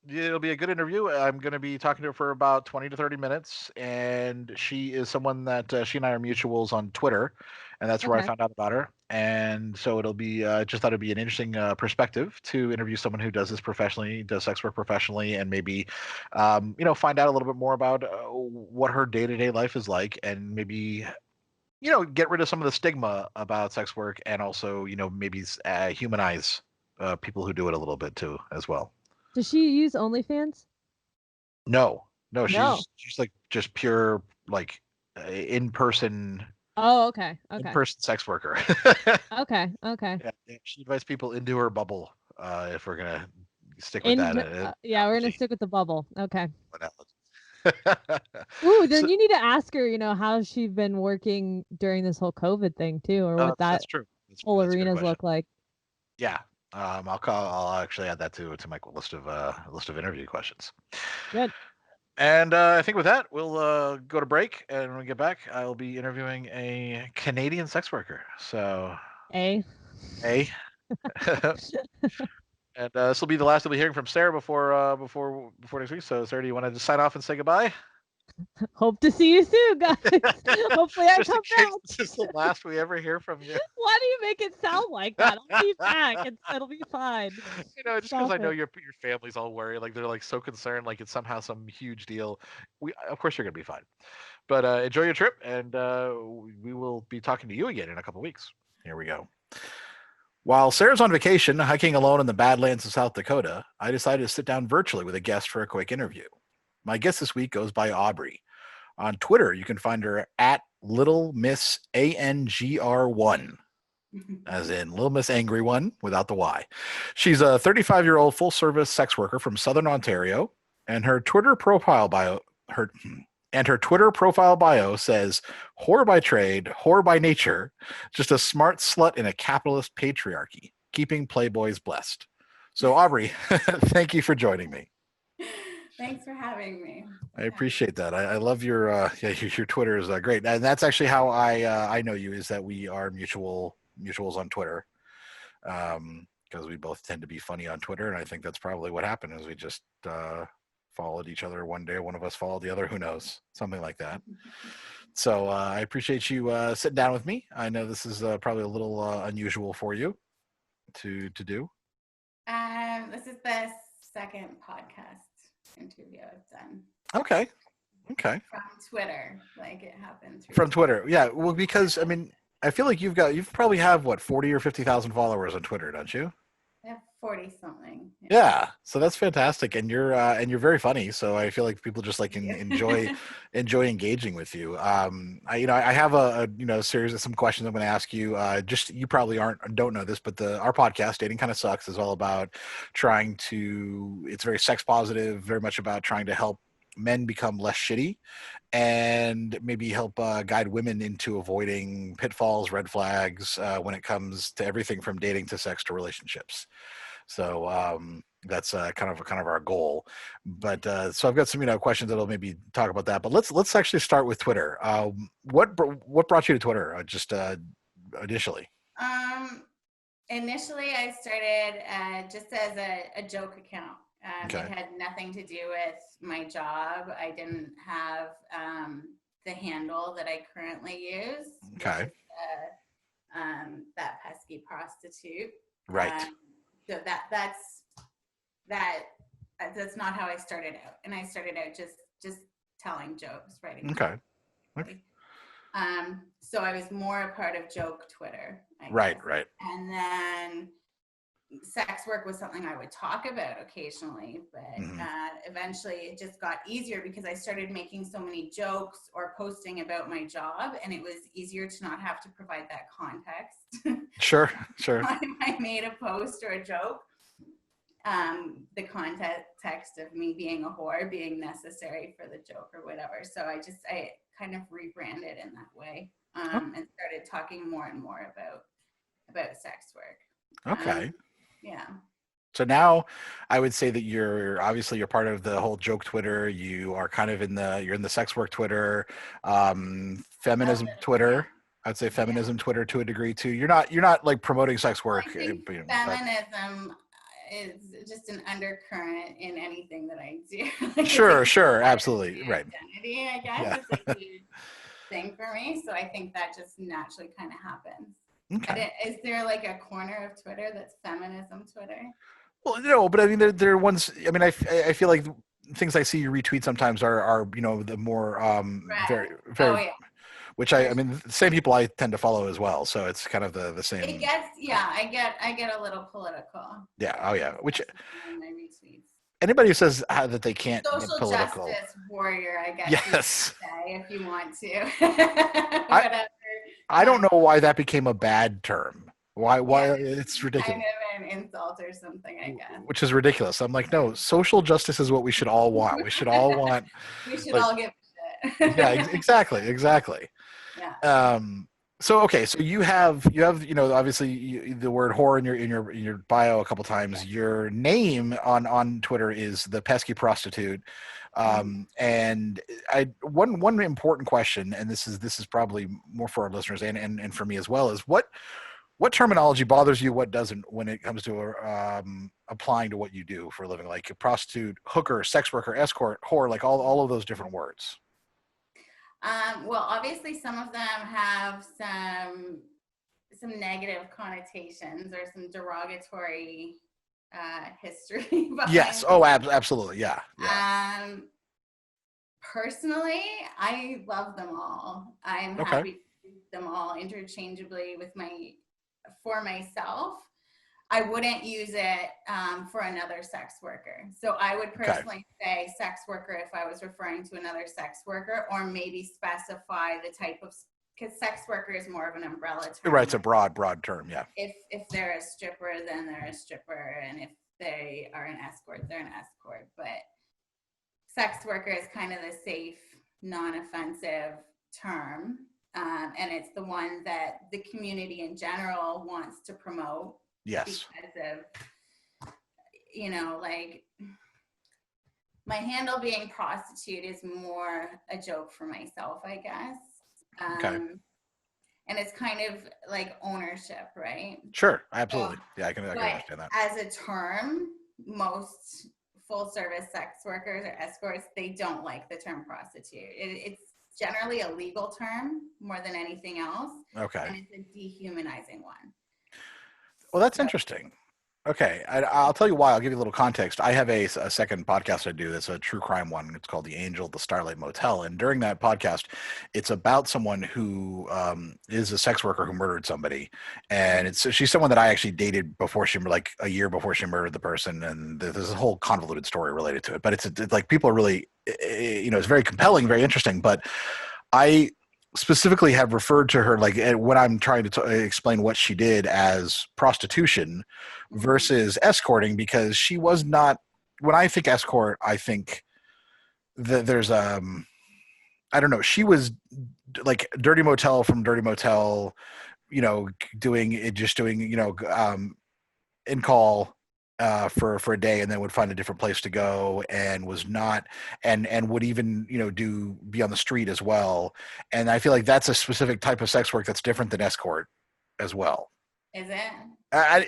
that.
It'll be a good interview. I'm going to be talking to her for about 20 to 30 minutes, and she is someone that she and I are mutuals on Twitter, and that's where I
Okay.
found out about her. And so it'll be just thought it'd be an interesting perspective to interview someone who does this professionally, does sex work professionally, and maybe find out a little bit more about what her day to day life is like, and maybe get rid of some of the stigma about sex work, and also maybe humanize people who do it a little bit too as well.
Does she use OnlyFans?
No, no,
No.
she's like just pure like in person
Oh, okay. Okay.
sex worker.
Okay. Okay.
Yeah, yeah, she invites people into her bubble. If we're gonna stick with that
In yeah, we're gonna
analogy.
stick with the bubble. Okay.
Analogy.
Ooh, then
So
you need to ask her, how she's been working during this whole COVID thing too, or what that
that's true. That's true.
whole
That's a good
arenas
question.
look like.
Yeah. I'll actually add that to my list of interview questions.
Good.
And I think with that, we'll go to break, and when we get back, I'll be interviewing a Canadian sex worker. So,
A.
A. And this will be the last we'll be hearing from Sarah before next week. So, Sarah, do you want to just sign off and say goodbye?
Hope to see you soon, guys. Hopefully I
Just in
come
case
back.
this is the last we ever hear from you.
Why do you make it sound like that? I'll be back. It'll be fine.
Just because I
Stop
know
it.
your family's all worried, like they're like so concerned, like it's somehow some huge deal. Of course, you're gonna be fine. But enjoy your trip, and we will be talking to you again in a couple weeks. Here we go. While Sarah's on vacation, hiking alone in the Badlands of South Dakota, I decided to sit down virtually with a guest for a quick interview. My guest this week goes by Aubrie. On Twitter, you can find her at Little Miss ANGR1, as in Little Miss Angry One without the Y. She's a 35-year-old full-service sex worker from Southern Ontario, and her Twitter profile bio says, "Whore by trade, whore by nature, just a smart slut in a capitalist patriarchy, keeping playboys blessed." So, Aubrie, thank you for joining me.
Thanks for having me.
I appreciate that. I love your your Twitter is great, and that's actually how I know you, is that we are mutuals on Twitter, because we both tend to be funny on Twitter, and I think that's probably what happened, is we just followed each other one day. One of us followed the other. Who knows? Something like that. So I appreciate you sitting down with me. I know this is probably a little unusual for you to do.
This is the second podcast interview I've done.
Okay.
From Twitter, like it happened
from Twitter. Yeah, well, because I mean, I feel like you probably have what, 40 or 50,000 followers on Twitter, don't you?
I have 40 something.
Yeah, so that's fantastic, and you're very funny. So I feel like people just like enjoy engaging with you. I have a series of some questions I'm going to ask you. Just, you probably don't know this, but our podcast, Dating Kind of Sucks, is all about it's very sex positive, very much about trying to help men become less shitty, and maybe help guide women into avoiding pitfalls, red flags, when it comes to everything from dating to sex to relationships. So that's kind of our goal. But so I've got some questions that'll maybe talk about that. But let's actually start with Twitter. What brought you to Twitter? Just initially.
Initially, I started just as a joke account.
Okay.
It had nothing to do with my job. I didn't have the handle that I currently use.
Okay.
Which is, that pesky prostitute.
Right.
So that's not how I started out. And I started out just telling jokes, writing.
Okay.
So I was more a part of joke Twitter.
Right.
And then sex work was something I would talk about occasionally, but eventually it just got easier because I started making so many jokes or posting about my job, and it was easier to not have to provide that context.
Sure.
I made a post or a joke, the context of me being a whore being necessary for the joke or whatever. So I kind of rebranded in that way, and started talking more and more about sex work.
Okay.
Yeah.
So now I would say that you're part of the whole joke Twitter. You are kind of you're in the sex work Twitter, feminism Twitter. I'd say feminism Twitter to a degree too. You're not like promoting sex work.
I think feminism is just an undercurrent in anything that I do.
Sure, absolutely, right.
Identity, I guess, is a huge thing for me. So I think that just naturally kind of happens. Okay. Is there like a corner of Twitter that's feminism Twitter?
Well, no, but I mean, there are ones. I mean, I feel like things I see you retweet sometimes are the more very.
Oh, yeah.
Which I mean, the same people I tend to follow as well. So it's kind of the same.
It gets, yeah, I get a little political.
Yeah. Oh, yeah. Which
my retweets.
Anybody who says that they can't get political.
Social justice warrior, I guess.
Yes.
You could say, if you want to. Whatever.
I don't know why that became a bad term. Why it's ridiculous.
Kind of an insult or something, I guess.
Which is ridiculous. I'm like, no, social justice is what we should all want. We should all want.
We should all give a shit.
Yeah, exactly.
Yeah.
So okay, so you have obviously the word whore in your bio a couple times. Your name on Twitter is the pesky prostitute. And one important question, and this is probably more for our listeners and for me as well, is what terminology bothers you, what doesn't, when it comes to applying to what you do for a living, like a prostitute, hooker, sex worker, escort, whore, like all of those different words.
Well, obviously some of them have some negative connotations or some derogatory history behind
Yes.
them.
Oh, absolutely. Yeah.
Personally, I love them all. I'm
Okay.
happy to use them all interchangeably for myself. I wouldn't use it for another sex worker. So I would personally say sex worker if I was referring to another sex worker, or maybe specify the type of, because sex worker is more of an umbrella term.
Right. It's a broad term. Yeah.
If they're a stripper, then they're a stripper. And if they are an escort, they're an escort. But sex worker is kind of the safe, non-offensive term. And it's the one that the community in general wants to promote.
Yes.
Because of, like my handle being prostitute is more a joke for myself, I guess.
Okay.
And it's kind of like ownership, right?
Sure. Absolutely. Yeah, I can understand that.
As a term, most full service sex workers or escorts, they don't like the term prostitute. It's generally a legal term more than anything else.
Okay.
And it's a dehumanizing one.
Well, that's interesting. Okay. I'll tell you why. I'll give you a little context. I have a second podcast I do that's a true crime one. It's called The Angel, the Starlight Motel. And during that podcast, it's about someone who is a sex worker who murdered somebody. And she's someone that I actually dated before like a year before she murdered the person. And there's a whole convoluted story related to it. But it's like people are really, it's very compelling, very interesting. But I specifically have referred to her, like when I'm trying to explain what she did, as prostitution versus escorting, because she was not, when I think escort, I think that there's I don't know, she was like Dirty Motel from Dirty Motel, doing in call for a day, and then would find a different place to go, and was not, and would even be on the street as well. And I feel like that's a specific type of sex work that's different than escort as well.
Is it?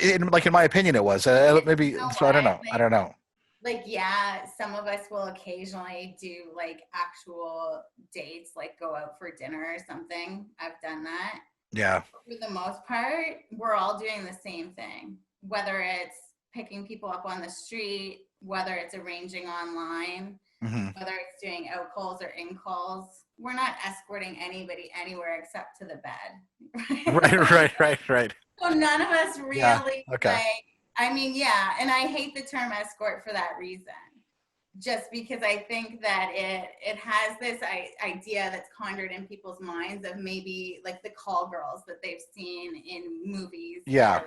In my opinion, it was maybe. So I don't know. I don't know.
Like, yeah, some of us will occasionally do like actual dates, like go out for dinner or something. I've done that.
Yeah.
For the most part, we're all doing the same thing, whether it's picking people up on the street, whether it's arranging online, whether it's doing out calls or in calls. We're not escorting anybody anywhere except to the bed.
Right.
So none of us really,
okay.
And I hate the term escort for that reason. Just because I think that it has this idea that's conjured in people's minds of maybe like the call girls that they've seen in movies.
Yeah.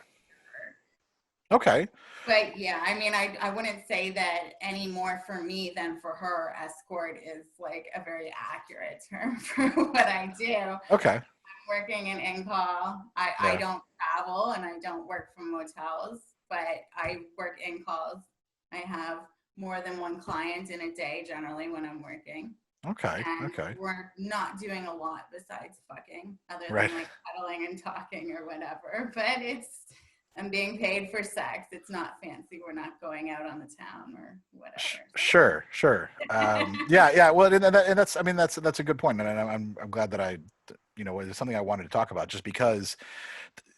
Okay.
But yeah, I wouldn't say that any more for me than for her. Escort is like a very accurate term for what I do.
Okay.
I'm working in call. I don't travel and I don't work from motels, but I work in calls. I have more than one client in a day generally when I'm working.
Okay.
And
okay.
We're not doing a lot besides fucking, other than like cuddling and talking or whatever. But I'm being paid for sex. It's not fancy. We're not going out on the town or whatever.
Sure. Yeah. Well, and that's a good point, and I'm glad that it's something I wanted to talk about, just because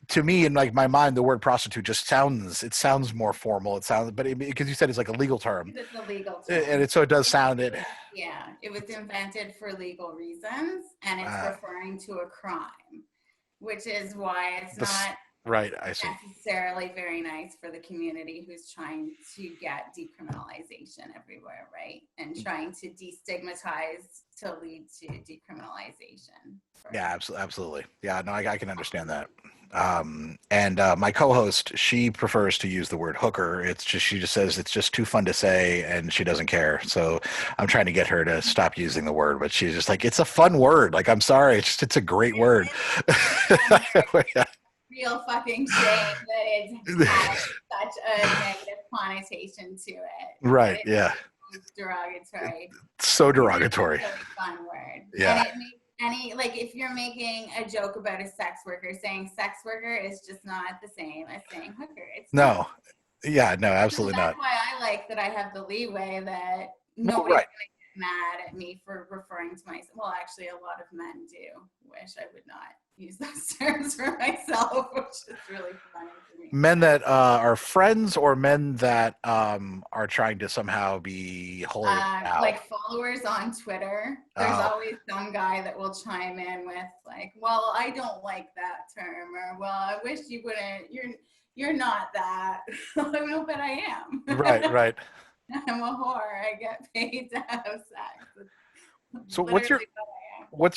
to me, in like my mind, the word prostitute just sounds more formal. It sounds, but because you said it's like a legal term.
It's a legal term.
And so it does sound it.
Yeah, it was invented for legal reasons, and it's referring to a crime, which is why it's not
right. I see.
necessarily very nice for the community who's trying to get decriminalization everywhere, right? And trying to destigmatize to lead to decriminalization.
Yeah, absolutely. Yeah, no, I can understand that. And my co-host, she prefers to use the word hooker. She just says it's just too fun to say, and she doesn't care. So I'm trying to get her to stop using the word, but she's just like, it's a fun word. Like, I'm sorry, it's a great word.
Real fucking shame that it has such a negative connotation to it.
Right. Yeah.
It's derogatory.
So derogatory.
It's a really fun word.
Yeah.
And it makes if you're making a joke about a sex worker, saying sex worker is just not the same as saying hooker. It's
no. Yeah. No. Absolutely
that's
not.
why I like that I have the leeway that nobody's going to mad at me for referring to myself. Well, actually, a lot of men do wish I would not use those terms for myself, which is really funny to me.
Men that are friends, or men that are trying to somehow be holier than thou?
Like followers on Twitter, there's always some guy that will chime in with like, well, I don't like that term, or well, I wish you wouldn't, you're not that. No, but I am.
Right.
I'm a whore. I get paid to have sex.
So what's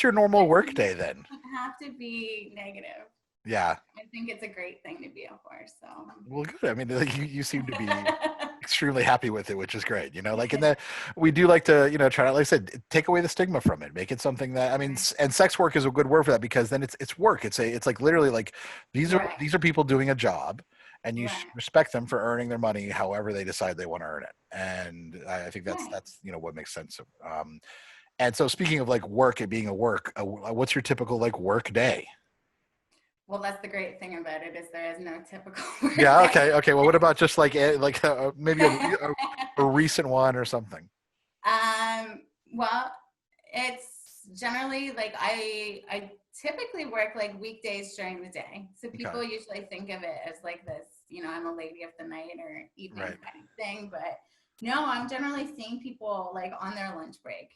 your normal work day then?
It doesn't have to be negative.
Yeah.
I think it's a great thing to be a whore. So.
Well, good. I mean, like, you seem to be extremely happy with it, which is great. Like in that, we do like to, try to, like I said, take away the stigma from it, make it something that, I mean, and sex work is a good word for that, because then it's work. It's like literally like these are people doing a job, and you respect them for earning their money however they decide they want to earn it. And I think that's what makes sense. And so speaking of like work and being a work, what's your typical like work day?
Well, that's the great thing about it, is there is no typical work
Yeah.
day.
Okay. Well, what about just like maybe a recent one or something?
Well, it's generally like I typically work like weekdays during the day. So people usually think of it as like this, I'm a lady of the night or evening kind of thing. But no, I'm generally seeing people like on their lunch break.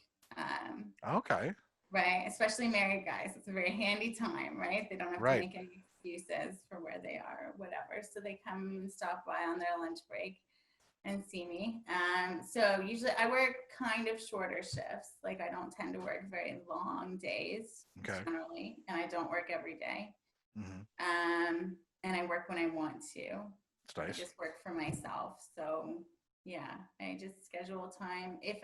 Okay.
Right. Especially married guys. It's a very handy time, right? They don't have to make any excuses for where they are or whatever. So they come and stop by on their lunch break and see me. So usually I work kind of shorter shifts. Like I don't tend to work very long days generally, and I don't work every day. Mm-hmm. And I work when I want to. That's nice. I just work for myself. So yeah, I just schedule time. If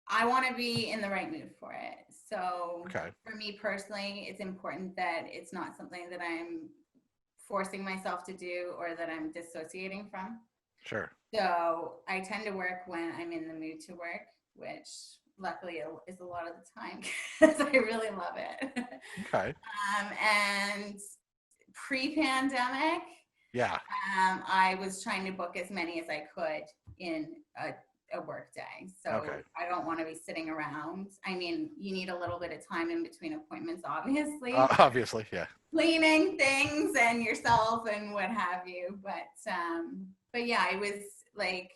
I want to be in the right mood for it. So for me personally, it's important that it's not something that I'm forcing myself to do or that I'm dissociating from. Sure. So I tend to work when I'm in the mood to work, which luckily is a lot of the time because I really love it. Okay. And pre-pandemic, I was trying to book as many as I could in a work day. So I don't want to be sitting around. I mean, you need a little bit of time in between appointments, obviously.
Obviously, yeah.
Cleaning things and yourself and what have you. But yeah, it was like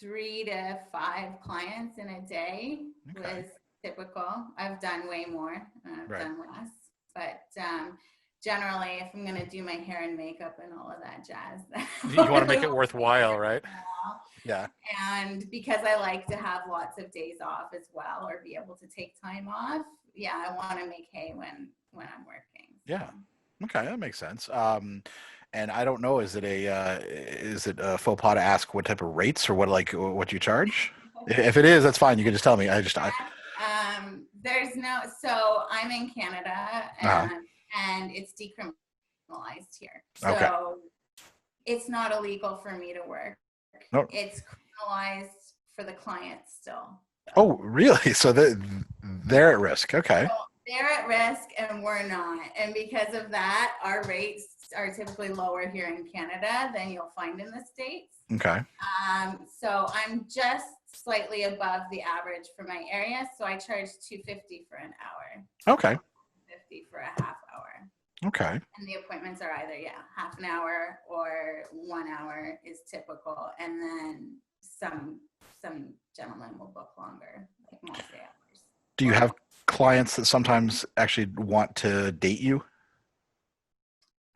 3 to 5 clients in a day was typical. I've done way more. I've done less. But generally, if I'm going to do my hair and makeup and all of that jazz.
You want to make it worthwhile, right? Yeah.
And because I like to have lots of days off as well, or be able to take time off. Yeah, I want to make hay when I'm working. So.
Yeah. Okay, that makes sense. And I don't know, is it a faux pas to ask what type of rates or what you charge? If it is, that's fine. You can just tell me.
There's no. So I'm in Canada, and it's decriminalized here. So it's not illegal for me to work. Nope. It's criminalized for the client still.
Oh, really? So they're at risk. Okay. So
they're at risk and we're not. And because of that, our rates are typically lower here in Canada than you'll find in the States. Okay. So I'm just slightly above the average for my area. So I charge $250 for an hour. Okay. $50 for a half hour. Okay. And the appointments are either, half an hour or 1 hour is typical. And then some gentlemen will book longer, like multi-hours.
Do you have clients that sometimes actually want to date you?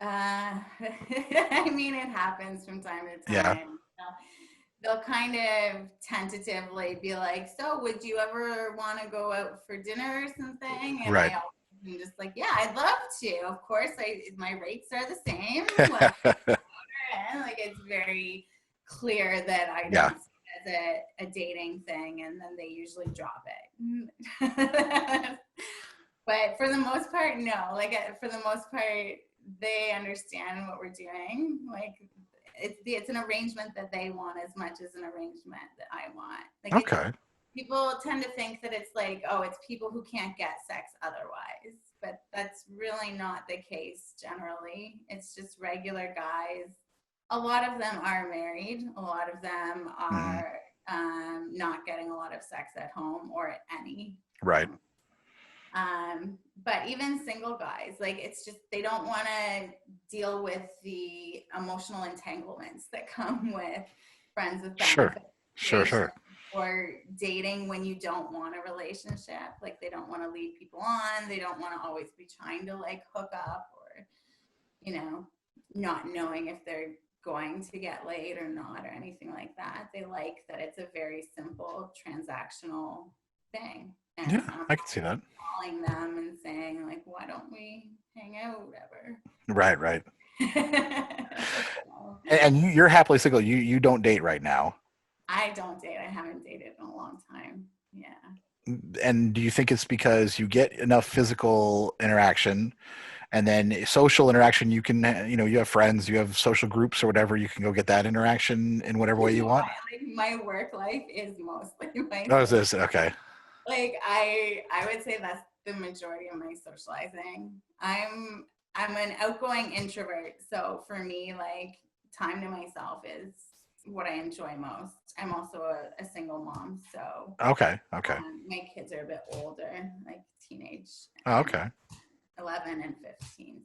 I mean, it happens from time to time. Yeah. They'll kind of tentatively be like, so would you ever want to go out for dinner or something? And I'm just like, yeah, I'd love to. Of course, my rates are the same. Like it's very clear that I don't see it as a dating thing, and then they usually drop it. But for the most part, no. Like for the most part, they understand what we're doing. Like it's an arrangement that they want as much as an arrangement that I want. Like people tend to think that it's like, oh, it's people who can't get sex otherwise. But that's really not the case generally. It's just regular guys. A lot of them are married. A lot of them are not getting a lot of sex at home or any.
Right.
But even single guys, like it's just, they don't want to deal with the emotional entanglements that come with friends with benefits.
Sure.
Or dating when you don't want a relationship. Like they don't want to lead people on. They don't want to always be trying to like hook up or, you know, not knowing if they're going to get laid or not or anything like that. They like that it's a very simple transactional thing. And
Yeah, I can see that.
calling them and saying like, why don't we hang out, whatever.
Right. And you're happily single. You don't date right now.
I don't date. I haven't dated in a long time. Yeah.
And do you think it's because you get enough physical interaction and then social interaction, you can, you have friends, you have social groups or whatever, you can go get that interaction in whatever way you want?
My work life is mostly my
Oh, is this? Okay.
Like I would say that's the majority of my socializing. I'm an outgoing introvert. So for me, like time to myself is what I enjoy most. I'm also a single mom. So
Okay.
My kids are a bit older, like teenage.
Oh, okay.
11 and 15.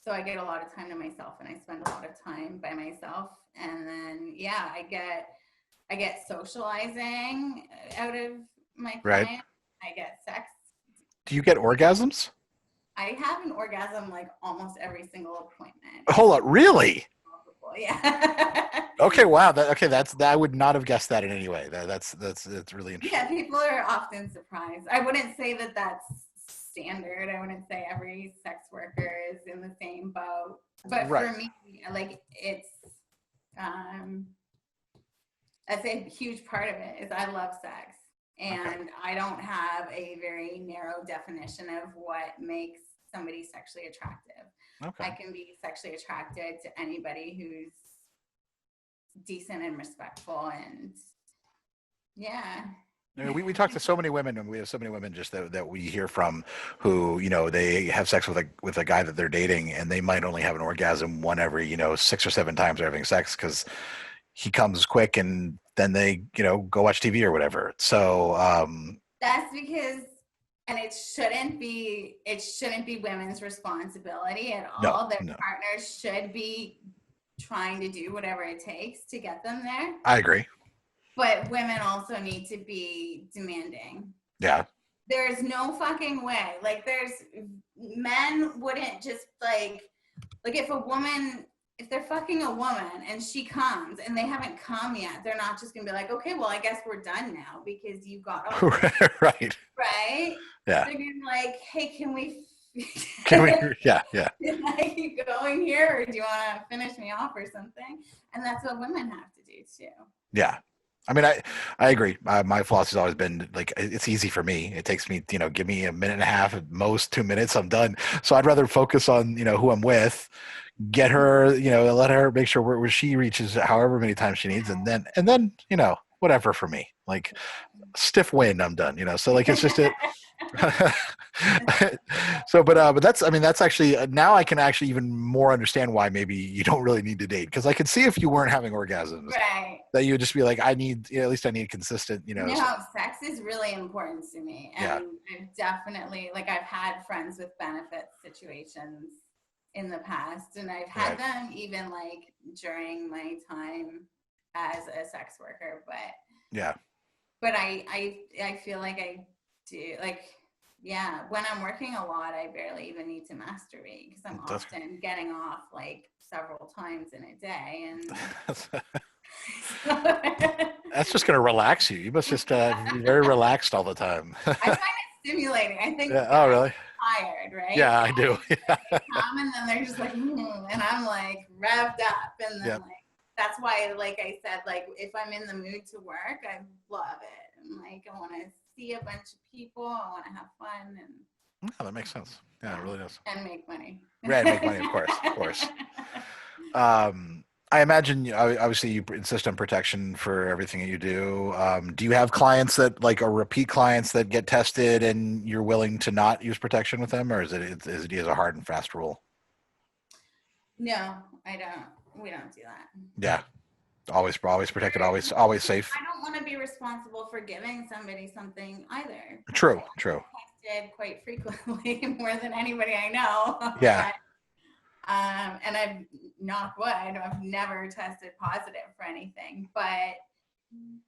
So I get a lot of time to myself and I spend a lot of time by myself. And then, yeah, I get socializing out of my client.
Right.
I get sex.
Do you get orgasms?
I have an orgasm like almost every single appointment.
Hold on, really?
Yeah.
Okay, wow. That I would not have guessed that in any way. That's really interesting.
Yeah, people are often surprised. I wouldn't say that that's standard. I wouldn't say every sex worker is in the same boat. But
right.
For me, like it's that's a huge part of it is I love sex. And okay. I don't have a very narrow definition of what makes somebody sexually attractive. Okay. I can be sexually attracted to anybody who's decent and respectful and yeah.
We talk to so many women, and we have so many women just that we hear from who, they have sex with a guy that they're dating, and they might only have an orgasm one every, 6 or 7 times they're having sex because he comes quick, and then they, go watch TV or whatever. So
that's because, and it shouldn't be women's responsibility at all. Their partners should be trying to do whatever it takes to get them there.
I agree.
But women also need to be demanding.
Yeah.
There's no fucking way. Like men wouldn't just like if they're fucking a woman and she comes and they haven't come yet, they're not just gonna be like, okay, well, I guess we're done now because you got over it.
Right.
Right?
Yeah.
They're gonna be like, hey, can we
yeah.
Can I keep going here or do you want to finish me off or something? And that's what women have to do too.
Yeah. I mean, I agree. My philosophy has always been like, it's easy for me. It takes me, give me a minute and a half, at most 2 minutes, I'm done. So I'd rather focus on, who I'm with, get her, let her make sure where she reaches however many times she needs. And then, whatever for me, like stiff wind, I'm done, so like, it's just it. So, but that's actually, now I can actually even more understand why maybe you don't really need to date. Cause I could see if you weren't having orgasms,
right,
that you would just be like, I need, at least I need consistent,
sex is really important to me. And yeah. I've definitely, like I've had friends with benefit situations in the past and I've had them even like during my time as a sex worker, but I feel like I do like, yeah, when I'm working a lot, I barely even need to masturbate because I'm often getting off like several times in a day. And
that's just going to relax you. You must just be very relaxed all the time.
I find it stimulating. I think
oh, really?
Tired, right?
Yeah, I do.
They come and then they're just like, and I'm like revved up. And then like, that's why, like I said, like if I'm in the mood to work, I love it. And like, I want to see a bunch of people. I want to have fun. And
yeah, that makes sense. Yeah, it really does.
And make money.
Right, make money, of course. I imagine, obviously, you insist on protection for everything that you do. Do you have clients that like are repeat clients that get tested, and you're willing to not use protection with them, or is it a hard and fast rule?
No, I don't. We don't do that.
Yeah. Always protected, always safe.
I don't want to be responsible for giving somebody something either.
True.
I'm tested quite frequently, more than anybody I know.
Yeah.
And I've, knock wood, I've never tested positive for anything. But,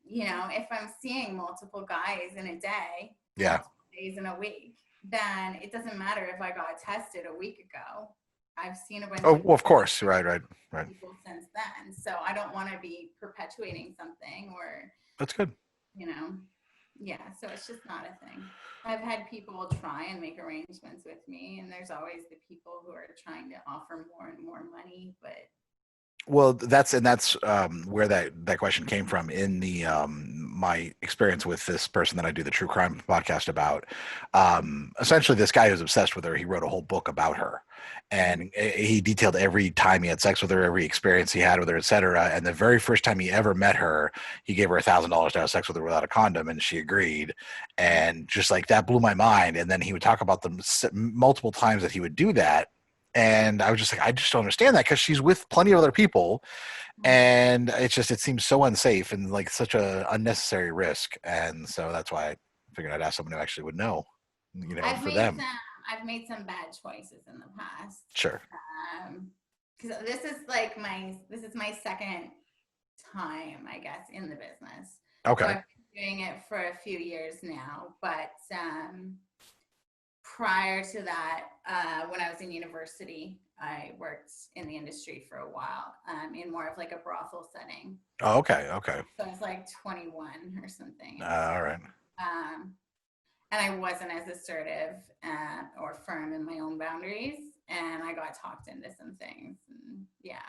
you know, if I'm seeing multiple guys in a day, multiple days in a week, then it doesn't matter if I got tested a week ago. I've seen a bunch
of course. Right.
people since then. So I don't want to be perpetuating something or,
that's good.
you know, yeah. So it's just not a thing. I've had people try and make arrangements with me, and there's always the people who are trying to offer more and more money, but
well, that's where that question came from in the my experience with this person that I do the true crime podcast about. Essentially, this guy who's obsessed with her, he wrote a whole book about her, and he detailed every time he had sex with her, every experience he had with her, etc. And the very first time he ever met her, he gave her $1,000 to have sex with her without a condom, and she agreed. And just like that blew my mind. And then he would talk about them multiple times that he would do that. And I was just like, I just don't understand that, because she's with plenty of other people, and it seems so unsafe and like such a unnecessary risk. And so that's why I figured I'd ask someone who actually would know, you know,
I've made some bad choices in the past.
Sure.
Because this is my second time, I guess, in the business.
Okay.
So I've been doing it for a few years now, but prior to that, when I was in university, I worked in the industry for a while, in more of like a brothel setting.
Oh, okay.
So I was like 21 or something.
All right.
And I wasn't as assertive or firm in my own boundaries, and I got talked into some things. And yeah.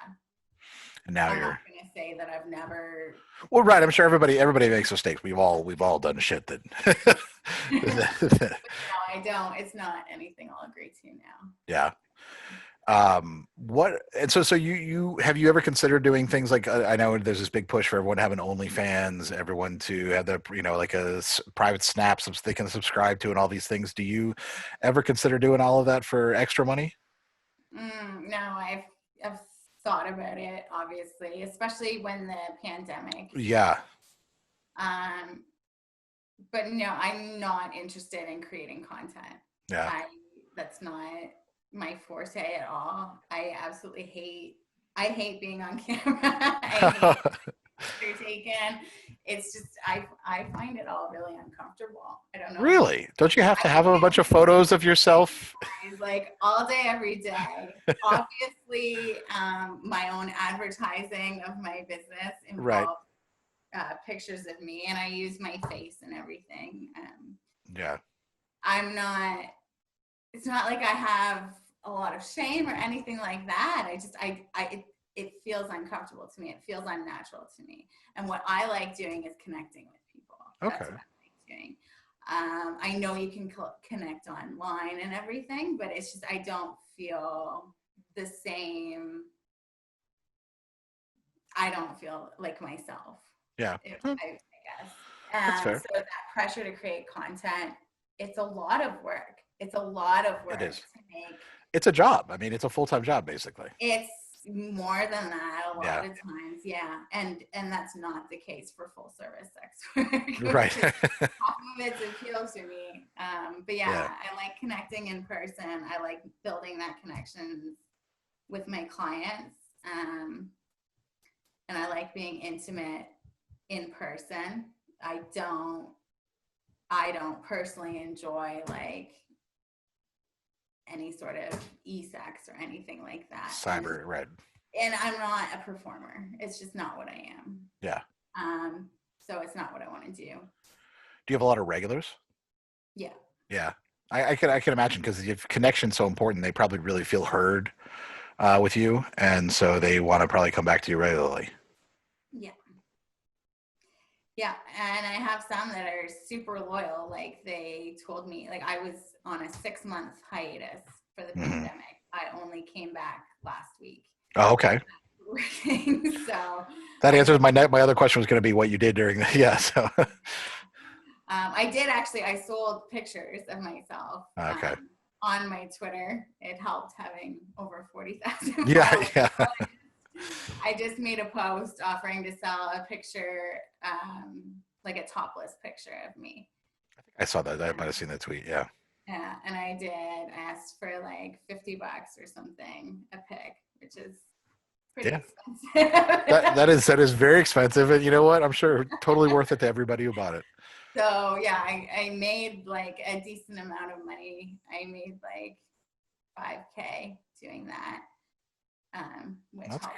And now
I'm
you're
not gonna say that I've never.
Well, right. I'm sure everybody makes mistakes. We've all done shit that.
No, I don't. It's not anything I'll agree to now.
Yeah. So you have you ever considered doing things like, I know there's this big push for everyone to have an OnlyFans, everyone to have the, you know, like a private snap so they can subscribe to, and all these things. Do you ever consider doing all of that for extra money?
No, I've thought about it, obviously, especially when the pandemic.
Yeah.
But no, I'm not interested in creating content.
Yeah.
That's not my forte at all. I hate being on camera. I hate pictures taken. It's just, I find it all really uncomfortable. I don't know.
Really? Don't you have to have a bunch of photos of yourself?
Like all day, every day. Obviously, my own advertising of my business involves pictures of me, and I use my face and everything.
Yeah.
It's not like I have a lot of shame or anything like that. It feels uncomfortable to me. It feels unnatural to me. And what I like doing is connecting with people.
Okay.
That's what I like doing. I know you can connect online and everything, but it's just, I don't feel the same. I don't feel like myself.
Yeah.
I guess.
That's fair.
So that pressure to create content, it's a lot of work. It is.
It's a job. I mean, it's a full-time job, basically.
It's more than that a lot of times, yeah. And that's not the case for full service sex work.
Right.
Half of it's appeal to me. But yeah, I like connecting in person. I like building that connection with my clients. And I like being intimate in person. I don't personally enjoy like any sort of e-sex or anything like that.
Cyber, right.
And I'm not a performer. It's just not what I am.
Yeah.
So it's not what I want to do.
Do you have a lot of regulars?
Yeah.
Yeah. I can imagine, because if connection's so important, they probably really feel heard with you, and so they want to probably come back to you regularly.
Yeah. Yeah, and I have some that are super loyal. Like they told me, like I was on a 6-month hiatus for the pandemic. I only came back last week.
Oh, okay.
So
that answers my other question was going to be what you did during the, so.
I did actually, I sold pictures of myself.
Okay.
On my Twitter. It helped having over 40,000
Yeah.
I just made a post offering to sell a picture, like a topless picture of me.
I saw that. I might have seen that tweet. Yeah.
Yeah, and I did. I asked for like $50 or something a pic, which is pretty expensive.
that is very expensive, and you know what? I'm sure totally worth it to everybody who bought it.
So yeah, I made like a decent amount of money. I made like $5,000 doing that, which helped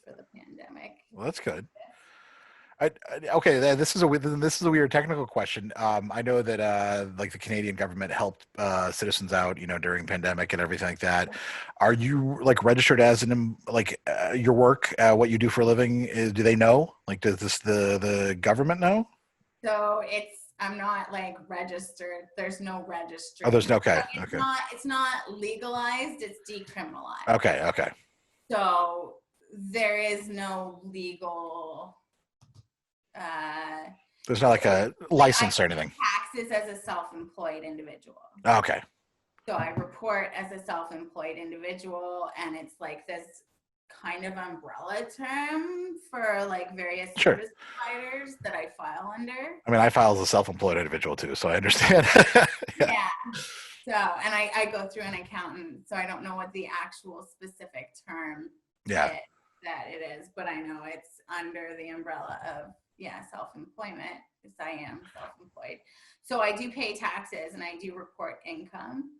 for the pandemic.
Well, that's good. Okay, this is a weird technical question. I know that like the Canadian government helped citizens out, during pandemic and everything like that. Are you like registered as your work, what you do for a living? Do they know? Like, does the government know?
So I'm not like registered. There's no registry.
Oh, there's no, okay.
It's not legalized. It's decriminalized.
Okay.
So there is no legal.
There's not like a license or anything.
Taxes as a self-employed individual.
Okay.
So I report as a self-employed individual, and it's like this kind of umbrella term for like various service providers that I file under.
I mean, I file as a self-employed individual too, so I understand.
Yeah. So, and I go through an accountant, so I don't know what the actual specific term that it is, but I know it's under the umbrella of self-employment, because I am self-employed. So I do pay taxes and I do report income,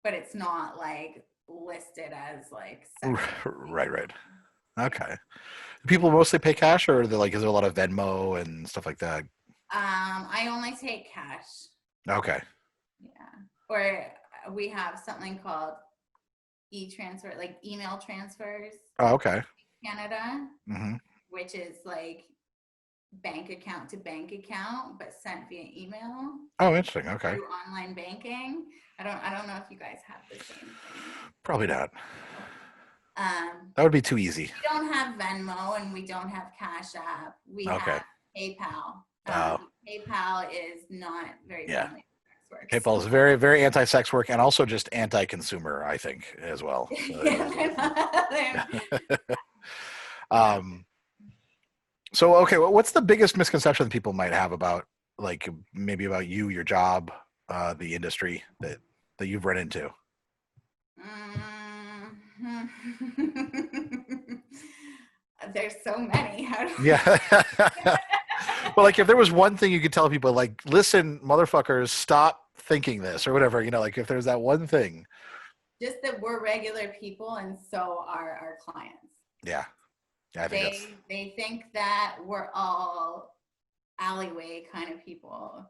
but it's not like listed as like
right. Okay. Do people mostly pay cash, or is there a lot of Venmo and stuff like that?
I only take cash.
Okay.
Yeah. Or we have something called e-transfer, like email transfers.
Oh, okay.
In Canada,
mm-hmm.
which is like bank account to bank account, but sent via email.
Oh, interesting. Okay.
Through online banking. I don't know if you guys have the same thing.
Probably not. That would be too easy.
We don't have Venmo and we don't have Cash App. We have PayPal. PayPal is not very friendly.
PayPal is very, very anti-sex work and also just anti-consumer, I think, as well. So, okay, what's the biggest misconception that people might have about, like, maybe about you, your job, the industry that you've run into?
There's so many.
Well, like, if there was one thing you could tell people, like, listen, motherfuckers, stop thinking this or whatever, like if there's that one thing.
Just that we're regular people and so are our clients.
Yeah. I think
they think that we're all alleyway kind of people,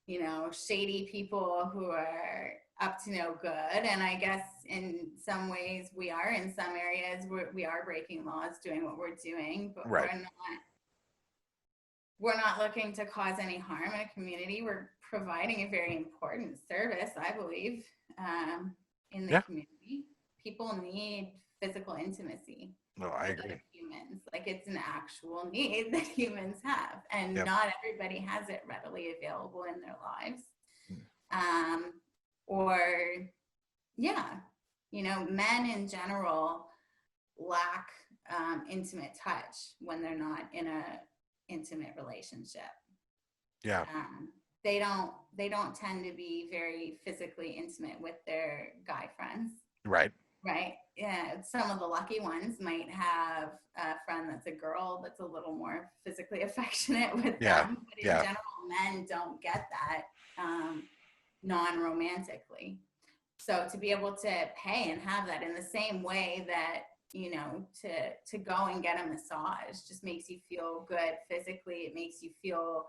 shady people who are up to no good. And I guess in some ways we are. In some areas we are breaking laws doing what we're doing, but we're not looking to cause any harm in a community. We're providing a very important service, I believe, in the community. People need physical intimacy.
No, I agree.
Humans, like it's an actual need that humans have, and not everybody has it readily available in their lives. Men in general lack intimate touch when they're not in a intimate relationship. They don't tend to be very physically intimate with their guy friends. Right. Yeah. Some of the lucky ones might have a friend that's a girl that's a little more physically affectionate with them. But in general, men don't get that non-romantically. So to be able to pay and have that in the same way that, to go and get a massage just makes you feel good physically. It makes you feel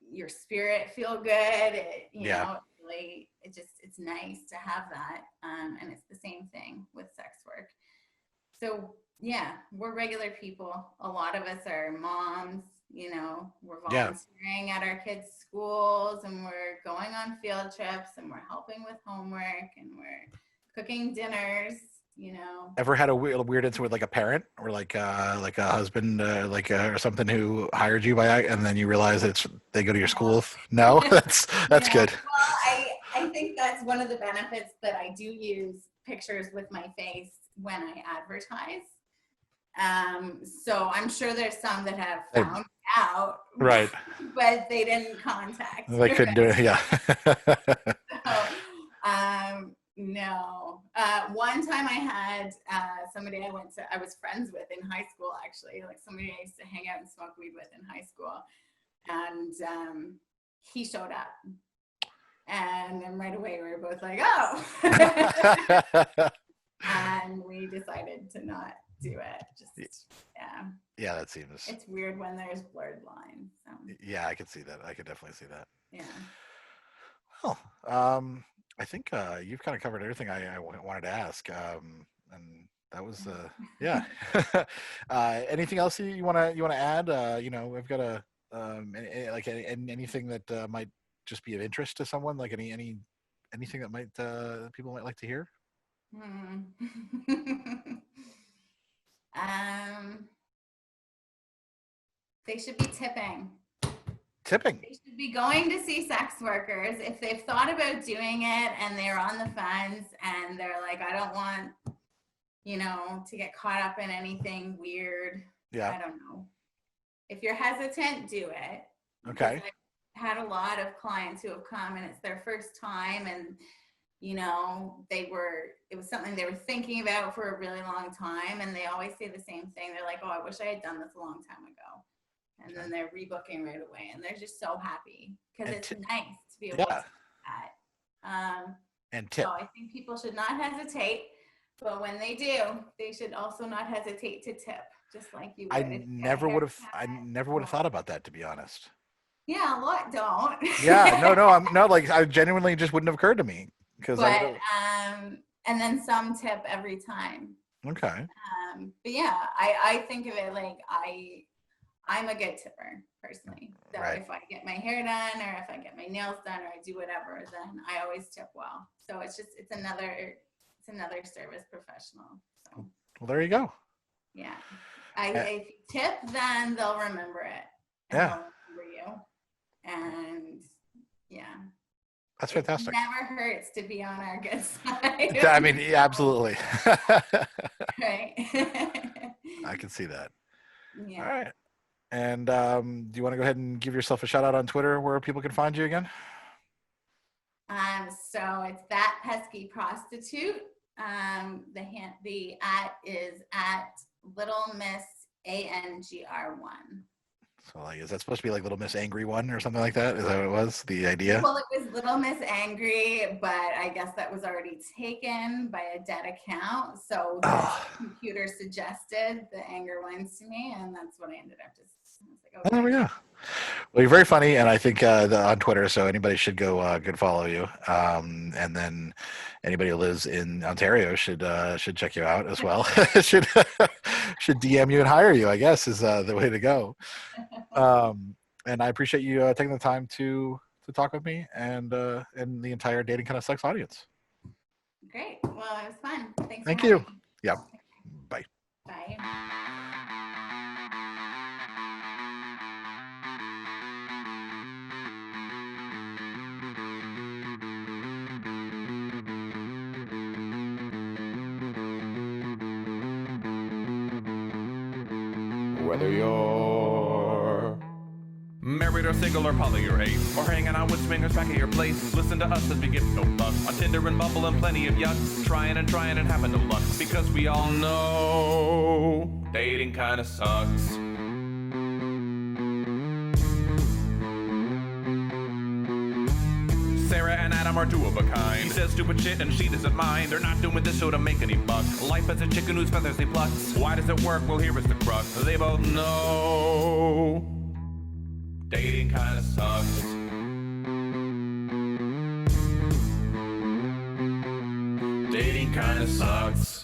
your spirit feel good. Really, it's nice to have that. And it's the same thing with sex work. So we're regular people. A lot of us are moms, we're volunteering at our kids' schools, and we're going on field trips, and we're helping with homework, and we're cooking dinners.
Ever had a weird incident with like a parent or like a husband or something who hired you and then you realize they go to your school? No, that's good.
Well, I think that's one of the benefits that I do use pictures with my face when I advertise. So I'm sure there's some that have found out,
right?
But they didn't contact.
They couldn't do it. Yeah.
So, no. One time I had somebody I was friends with in high school, actually, like somebody I used to hang out and smoke weed with in high school, and he showed up, and then right away we were both like, oh. And we decided to not do it. Just
yeah, that seems,
it's weird when there's blurred lines. So.
Yeah, I could see that. I could definitely see that.
Yeah.
Well, I think you've kind of covered everything I wanted to ask, and that was yeah. Anything else you want to add? We've got a anything that might just be of interest to someone, like anything that might people might like to hear.
They should be tipping.
Tipping.
They should be going to see sex workers if they've thought about doing it and they're on the fence and they're like, I don't want, to get caught up in anything weird.
Yeah.
I don't know. If you're hesitant, do it.
Okay.
I've had a lot of clients who have come and it's their first time, and it was something they were thinking about for a really long time, and they always say the same thing. They're like, oh, I wish I had done this a long time ago. And then they're rebooking right away, and they're just so happy because it's nice to be able to do that.
And tip.
So I think people should not hesitate, but when they do, they should also not hesitate to tip, just like you would.
I never would have thought about that, to be honest.
Yeah, a lot don't.
Yeah, no, I'm not like, I genuinely just wouldn't have occurred to me
and then some tip every time.
Okay.
But yeah, I think of it like I'm a good tipper personally. So if I get my hair done or if I get my nails done or I do whatever, then I always tip well. So it's another service professional. So
well, there you go.
Yeah. If you tip, then they'll remember it. And they'll remember you. And yeah.
That's fantastic.
It never hurts to be on our good side.
I mean, yeah, absolutely.
Right.
I can see that.
Yeah.
All right. And do you want to go ahead and give yourself a shout out on Twitter where people can find you again?
So it's That Pesky Prostitute. The at is at Little Miss ANGR1.
So like, is that supposed to be like Little Miss Angry One or something like that? Is that what it was? The idea?
Well, it was Little Miss Angry, but I guess that was already taken by a dead account. So the computer suggested the anger ones to me, and that's what I ended up just. Like, okay.
Oh, there we go. Well, you're very funny, and I think on Twitter, so anybody should go good follow you. And then anybody who lives in Ontario should check you out as well. should DM you and hire you, I guess, is the way to go. And I appreciate you taking the time to talk with me and the entire Dating Kind of Sucks audience.
Great. Well, it was fun. Thanks.
Thank you. Yeah. Bye.
Bye.
Whether you're married or single or poly or ace, or hanging out with swingers back at your place, listen to us as we give no fuck on Tinder and Bumble and plenty of yucks, trying and having no luck, because we all know dating kinda sucks. Sarah and Adam are two of a kind. He says stupid shit and she doesn't mind. They're not doing this show to make any buck. Life as a chicken whose feathers he plucks. Why does it work? Well, here is the crux. They both know dating kinda sucks. Dating kinda sucks.